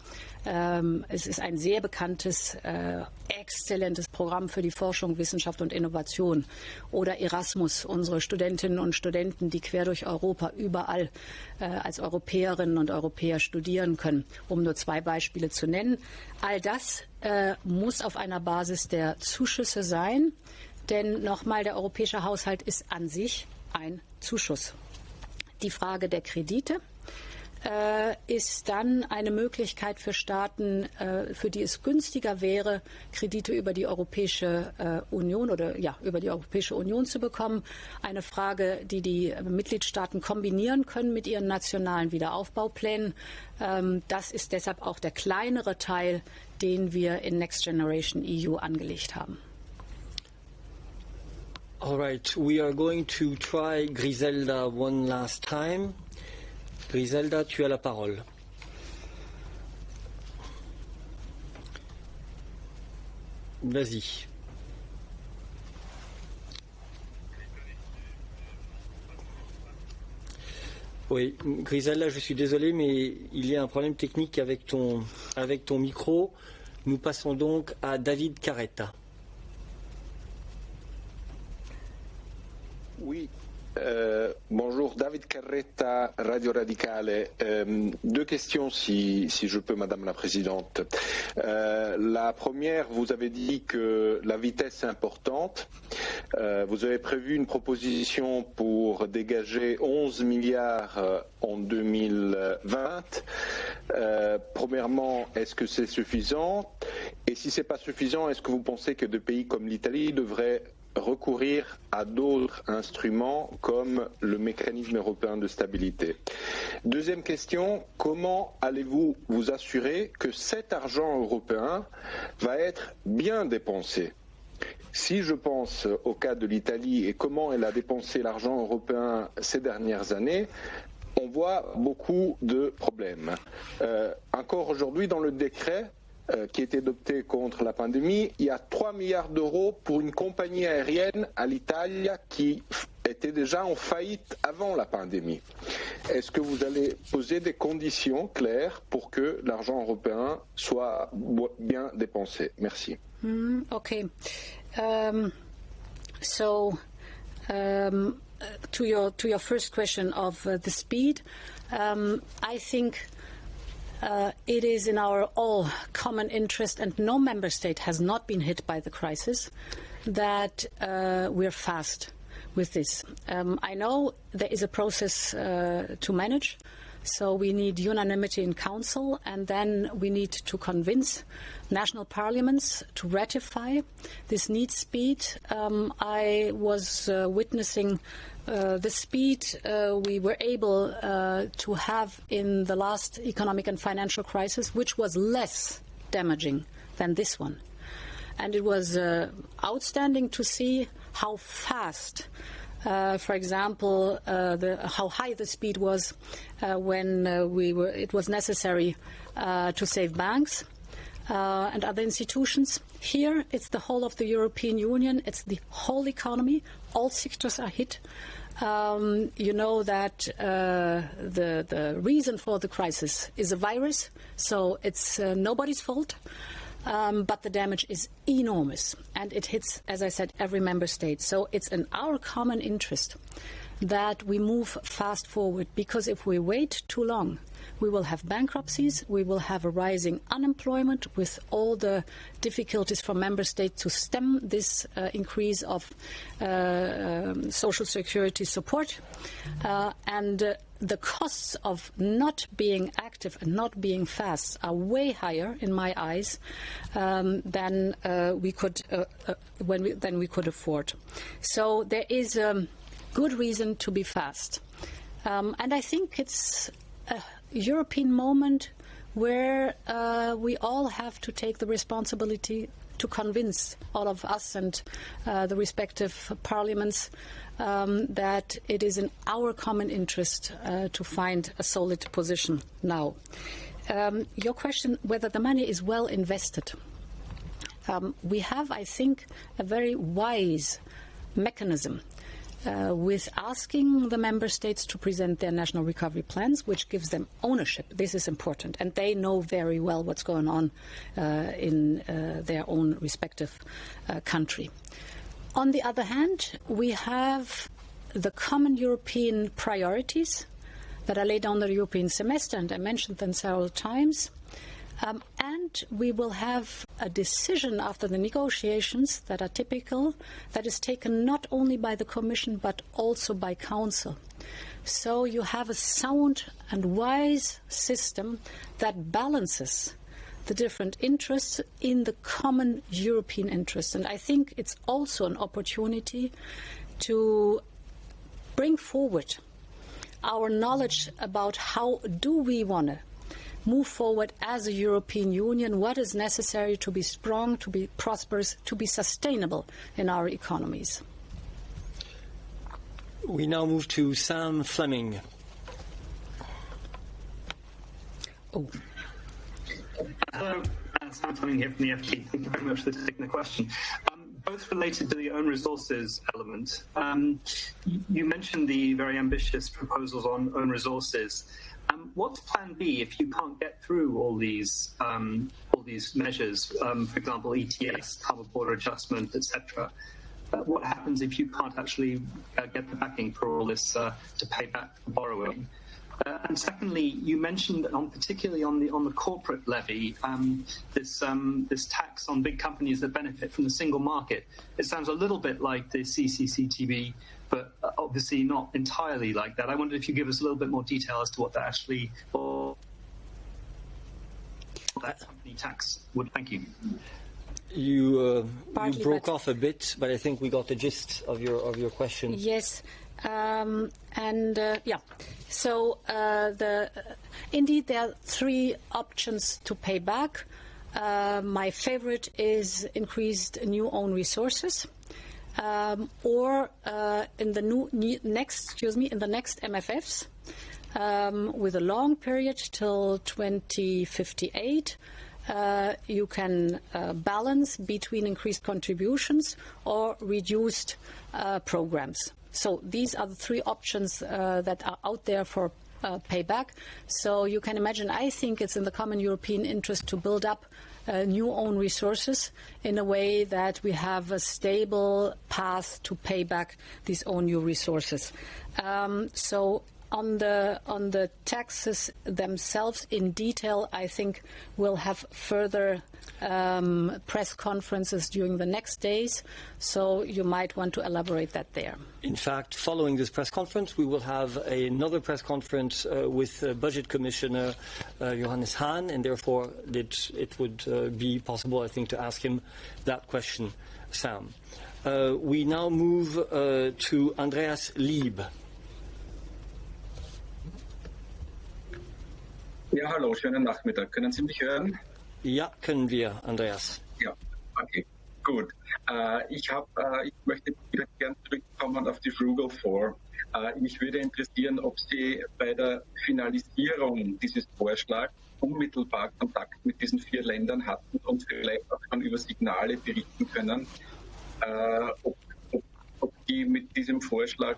Es ist ein sehr bekanntes, exzellentes Programm für die Forschung, Wissenschaft und Innovation. Oder Erasmus, unsere Studentinnen und Studenten, die quer durch Europa überall als Europäerinnen und Europäer studieren können, um nur 2 Beispiele zu nennen. All das muss auf einer Basis der Zuschüsse sein, denn nochmal, der europäische Haushalt ist an sich ein Zuschuss. Die Frage der Kredite ist dann eine Möglichkeit für Staaten, für die es günstiger wäre, Kredite über die Europäische Union über die Europäische Union zu bekommen. Eine Frage, die die Mitgliedstaaten kombinieren können mit ihren nationalen Wiederaufbauplänen. Das ist deshalb auch der kleinere Teil, den wir in Next Generation EU angelegt haben. All right, we are going to try Griselda one last time. Griselda, tu as la parole. Vas-y. Oui, Griselda, je suis désolé, mais il y a un problème technique avec ton micro. Nous passons donc à David Carretta. Oui. Bonjour, David Carretta, Radio Radicale. Deux questions si je peux, Madame la Présidente. La première, vous avez dit que la vitesse est importante. Vous avez prévu une proposition pour dégager 11 milliards en 2020. Premièrement, est-ce que c'est suffisant? Et si ce n'est pas suffisant, est-ce que vous pensez que des pays comme l'Italie devraient recourir à d'autres instruments comme le mécanisme européen de stabilité? Deuxième question, comment allez-vous vous assurer que cet argent européen va être bien dépensé? Si je pense au cas de l'Italie et comment elle a dépensé l'argent européen ces dernières années, on voit beaucoup de problèmes. Encore aujourd'hui, dans le décret qui a été adopté contre la pandémie, il y a 3 milliards d'euros pour une compagnie aérienne à l'Italie qui était déjà en faillite avant la pandémie. Est-ce que vous allez poser des conditions claires pour que l'argent européen soit bien dépensé? Merci. Okay. To your first question of the speed, I think it is in our all common interest, and no member state has not been hit by the crisis, that we're fast with this. I know there is a process to manage, so we need unanimity in Council, and then we need to convince national parliaments to ratify. This needs speed. I was witnessing the speed we were able to have in the last economic and financial crisis, which was less damaging than this one. And it was outstanding to see how fast, for example, how high the speed was when it was necessary to save banks and other institutions. Here, it's the whole of the European Union. It's the whole economy. All sectors are hit. You know that the reason for the crisis is a virus, so it's nobody's fault. But the damage is enormous, and it hits, as I said, every member state. So it's in our common interest that we move fast forward, because if we wait too long, we will have bankruptcies, we will have a rising unemployment with all the difficulties for member states to stem this increase of social security support. And the costs of not being active and not being fast are way higher, in my eyes, than we could afford. So there is a good reason to be fast. And I think it's a European moment where we all have to take the responsibility to convince all of us and the respective parliaments that it is in our common interest to find a solid position now. Your question, whether the money is well invested. We have, I think, a very wise mechanism with asking the member states to present their national recovery plans, which gives them ownership. This is important, and they know very well what's going on in their own respective country. On the other hand, we have the common European priorities that are laid down the European semester, and I mentioned them several times. And we will have a decision after the negotiations that are typical, that is taken not only by the Commission but also by Council. So you have a sound and wise system that balances the different interests in the common European interest. And I think it's also an opportunity to bring forward our knowledge about how do we want to move forward as a European Union, what is necessary to be strong, to be prosperous, to be sustainable in our economies. We now move to Sam Fleming. Oh. Hello, Sam Fleming here from the FT. Thank you very much for taking the question. Both related to the own resources element. You mentioned the very ambitious proposals on own resources. What's Plan B if you can't get through all these measures? For example, ETS, carbon border adjustment, etc. What happens if you can't actually get the backing for all this to pay back the borrowing? And secondly, you mentioned, particularly on the corporate levy, this tax on big companies that benefit from the single market. It sounds a little bit like the CCCTB, but obviously not entirely like that. I wondered if you give us a little bit more detail as to what that actually, or that company tax would. Thank you. You broke off a bit, but I think we got the gist of your question. Yes. So indeed there are three options to pay back. My favorite is increased new own resources, or in the next MFFs, with a long period till 2058. You can balance between increased contributions or reduced programs. So these are the three options that are out there for payback. So you can imagine, I think it's in the common European interest to build up new own resources in a way that we have a stable path to pay back these own new resources. So on the taxes themselves in detail, I think we'll have further press conferences during the next days, so you might want to elaborate that there. In fact, following this press conference, we will have another press conference with Budget Commissioner Johannes Hahn, and therefore it would be possible, I think, to ask him that question, Sam. We now move to Andreas Lieb. Ja, hallo, schönen Nachmittag. Können Sie mich hören? Ja, können wir, Andreas. Ja, okay, gut. Ich möchte wieder gern zurückkommen auf die Frugal Four. Mich würde interessieren, ob Sie bei der Finalisierung dieses Vorschlags unmittelbar Kontakt mit diesen 4 Ländern hatten und vielleicht auch schon über Signale berichten können, ob die mit diesem Vorschlag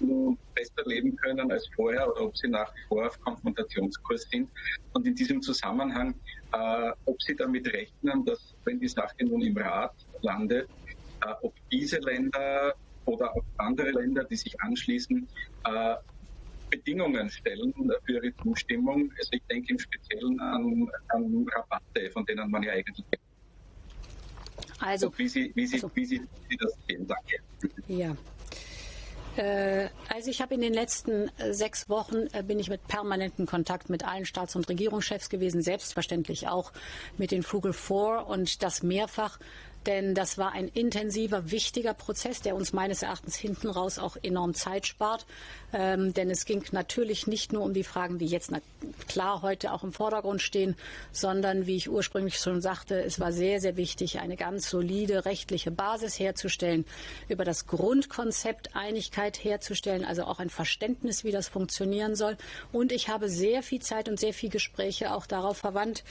nun besser leben können als vorher oder ob sie nach wie vor auf Konfrontationskurs sind. Und in diesem Zusammenhang, ob Sie damit rechnen, dass, wenn die Sache nun im Rat landet, ob diese Länder oder auch andere Länder, die sich anschließen, Bedingungen stellen für ihre Zustimmung. Also ich denke im Speziellen an Rabatte, von denen man ja eigentlich... Also, wie Sie das sehen. Danke. Ja. Also ich habe in den letzten 6 Wochen bin ich mit permanentem Kontakt mit allen Staats- und Regierungschefs gewesen, selbstverständlich auch mit den Frugal Four und das mehrfach. Denn das war ein intensiver, wichtiger Prozess, der uns meines Erachtens hinten raus auch enorm Zeit spart. Denn es ging natürlich nicht nur um die Fragen, die jetzt klar heute auch im Vordergrund stehen, sondern, wie ich ursprünglich schon sagte, es war sehr, sehr wichtig, eine ganz solide rechtliche Basis herzustellen, über das Grundkonzept Einigkeit herzustellen, also auch ein Verständnis, wie das funktionieren soll. Und ich habe sehr viel Zeit und sehr viel Gespräche auch darauf verwandt,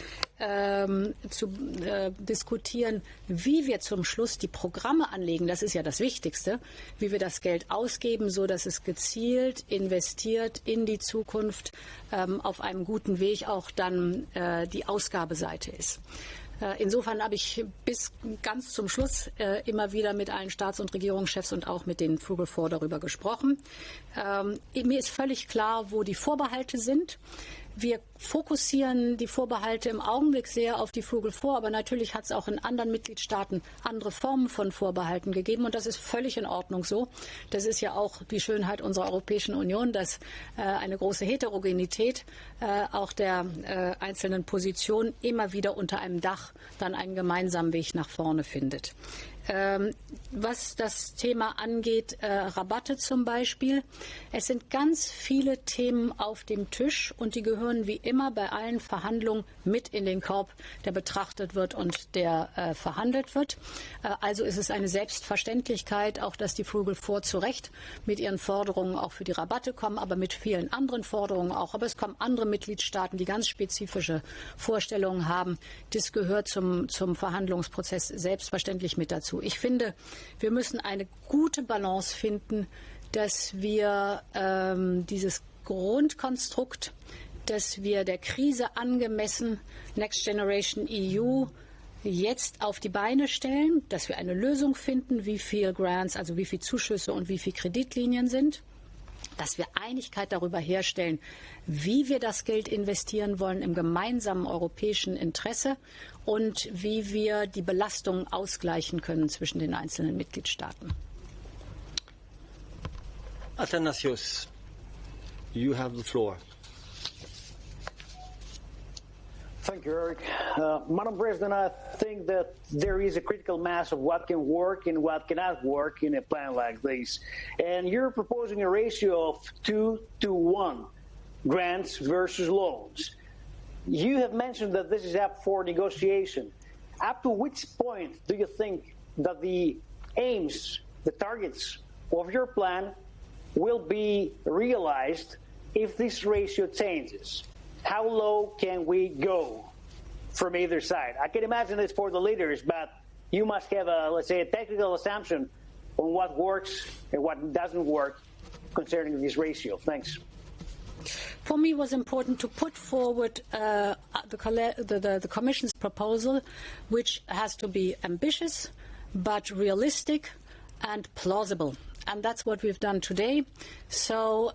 zu diskutieren, wie wir zum Schluss die Programme anlegen, das ist ja das Wichtigste, wie wir das Geld ausgeben, so dass es gezielt investiert in die Zukunft, auf einem guten Weg auch dann die Ausgabeseite ist. Insofern habe ich bis ganz zum Schluss immer wieder mit allen Staats- und Regierungschefs und auch mit den Frugal Four darüber gesprochen. Mir ist völlig klar, wo die Vorbehalte sind. Wir fokussieren die Vorbehalte im Augenblick sehr auf die Frugal Four, aber natürlich hat es auch in anderen Mitgliedstaaten andere Formen von Vorbehalten gegeben und das ist völlig in Ordnung so. Das ist ja auch die Schönheit unserer Europäischen Union, dass eine große Heterogenität auch der einzelnen Positionen immer wieder unter einem Dach dann einen gemeinsamen Weg nach vorne findet. Was das Thema angeht, Rabatte zum Beispiel. Es sind ganz viele Themen auf dem Tisch und die gehören wie immer bei allen Verhandlungen mit in den Korb, der betrachtet wird und der verhandelt wird. Also ist es eine Selbstverständlichkeit, auch dass die Frugal Four zu Recht mit ihren Forderungen auch für die Rabatte kommen, aber mit vielen anderen Forderungen auch. Aber es kommen andere Mitgliedstaaten, die ganz spezifische Vorstellungen haben. Das gehört zum Verhandlungsprozess selbstverständlich mit dazu. Ich finde, wir müssen eine gute Balance finden, dass wir dieses Grundkonstrukt, dass wir der Krise angemessen Next Generation EU jetzt auf die Beine stellen, dass wir eine Lösung finden, wie viel Grants, also wie viel Zuschüsse und wie viel Kreditlinien sind, dass wir Einigkeit darüber herstellen, wie wir das Geld investieren wollen im gemeinsamen europäischen Interesse und wie wir die Belastungen ausgleichen können zwischen den einzelnen Mitgliedstaaten. Athanasios, you have the floor. Thank you, Eric. Madam President, I think that there is a critical mass of what can work and what cannot work in a plan like this. And you're proposing a ratio of 2-to-1, grants versus loans. You have mentioned that this is up for negotiation. Up to which point do you think that the aims, the targets of your plan will be realized if this ratio changes? How low can we go from either side? I can imagine it's for the leaders, but you must have let's say, a technical assumption on what works and what doesn't work concerning this ratio. Thanks. For me, it was important to put forward the Commission's proposal, which has to be ambitious, but realistic and plausible. And that's what we've done today. So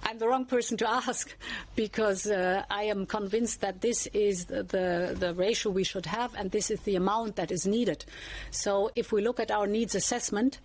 I'm the wrong person to ask because I am convinced that this is the ratio we should have and this is the amount that is needed. So if we look at our needs assessment,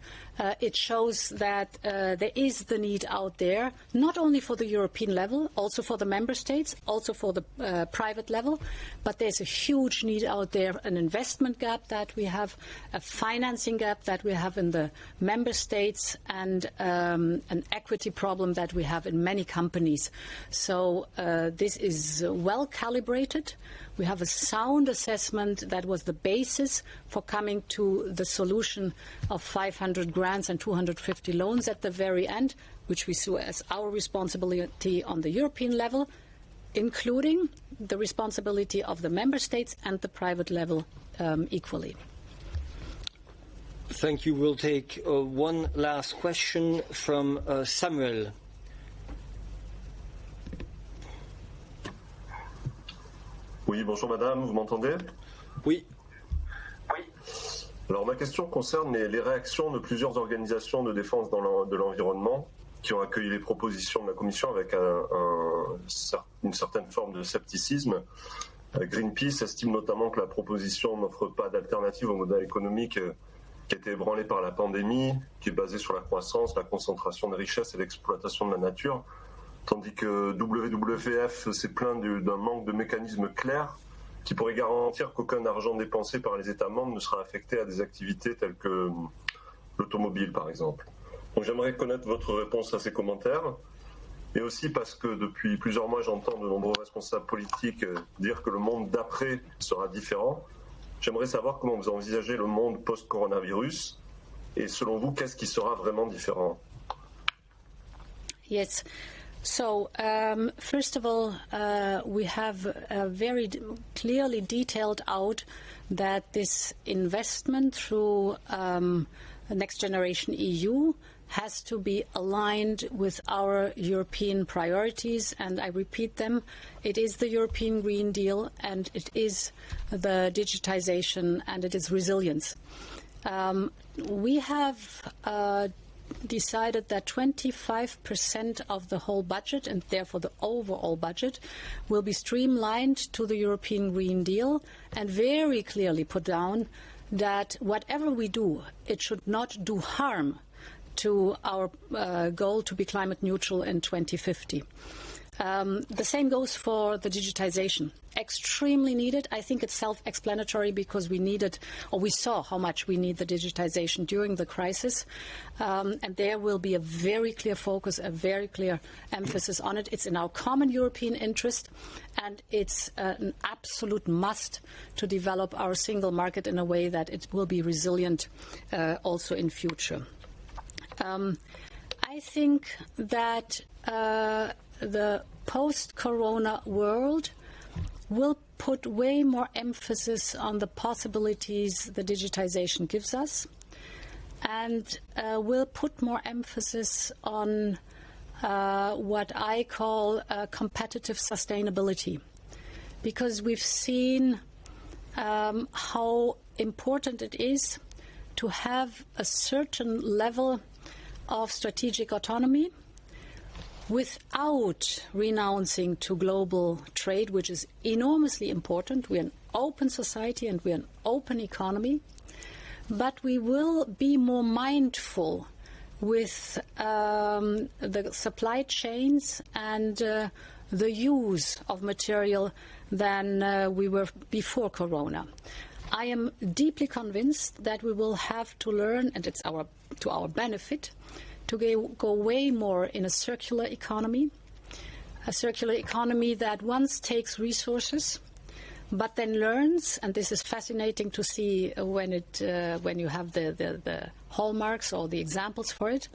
it shows that there is the need out there, not only for the European level, also for the member states, also for the private level, but there's a huge need out there, an investment gap that we have, a financing gap that we have in the member states, and an equity problem that we have in many companies. So this is well calibrated. We have a sound assessment that was the basis for coming to the solution of 500 grants and 250 loans at the very end, which we saw as our responsibility on the European level, including the responsibility of the member states and the private level equally. Thank you. We'll take one last question from Samuel. Oui, bonjour madame, vous m'entendez? Oui. Oui. Alors ma question concerne les réactions de plusieurs organisations de défense de l'environnement qui ont accueilli les propositions de la Commission avec une certaine forme de scepticisme. Greenpeace estime notamment que la proposition n'offre pas d'alternative au modèle économique qui a été ébranlé par la pandémie, qui est basé sur la croissance, la concentration des richesses et l'exploitation de la nature. Tandis que WWF s'est plaint d'un manque de mécanismes clairs qui pourraient garantir qu'aucun argent dépensé par les États membres ne sera affecté à des activités telles que l'automobile, par exemple. Donc j'aimerais connaître votre réponse à ces commentaires. Et aussi parce que depuis plusieurs mois, j'entends de nombreux responsables politiques dire que le monde d'après sera différent. J'aimerais savoir comment vous envisagez le monde post-coronavirus et selon vous, qu'est-ce qui sera vraiment différent? Yes. So, first of all, we have very clearly detailed out that this investment through Next Generation EU has to be aligned with our European priorities, and I repeat them. It is the European Green Deal, and it is the digitization, and it is resilience. We have decided that 25% of the whole budget, and therefore the overall budget, will be streamlined to the European Green Deal, and very clearly put down that whatever we do, it should not do harm to our goal to be climate neutral in 2050. The same goes for the digitization. Extremely needed. I think it's self-explanatory because we needed, or we saw how much we need the digitization during the crisis. And there will be a very clear focus, a very clear emphasis on it. It's in our common European interest, and it's an absolute must to develop our single market in a way that it will be resilient also in future. I think that the post-corona world will put way more emphasis on the possibilities the digitization gives us, and will put more emphasis on what I call competitive sustainability, because we've seen how important it is to have a certain level of strategic autonomy without renouncing to global trade, which is enormously important. We're an open society and we're an open economy, but we will be more mindful with the supply chains and the use of material than we were before Corona. I am deeply convinced that we will have to learn, and it's to our benefit, to go way more in a circular economy that once takes resources, but then learns, and this is fascinating to see when you have the hallmarks or the examples for it,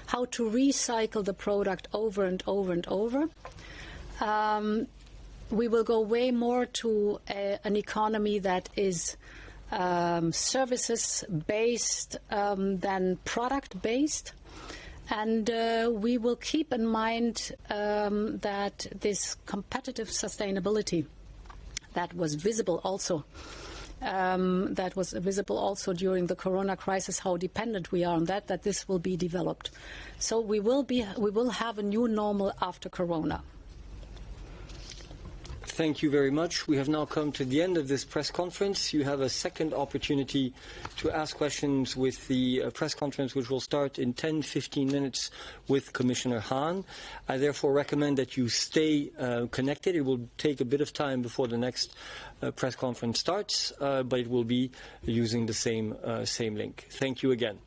how to recycle the product over and over and over. We will go way more to an economy that is services-based than product-based. And we will keep in mind that this competitive sustainability that was visible also during the Corona crisis, how dependent we are on that this will be developed. So we will have a new normal after Corona. Thank you very much. We have now come to the end of this press conference. You have a second opportunity to ask questions with the press conference, which will start in 10-15 minutes with Commissioner Hahn. I therefore recommend that you stay connected. It will take a bit of time before the next press conference starts, but it will be using the same link. Thank you again.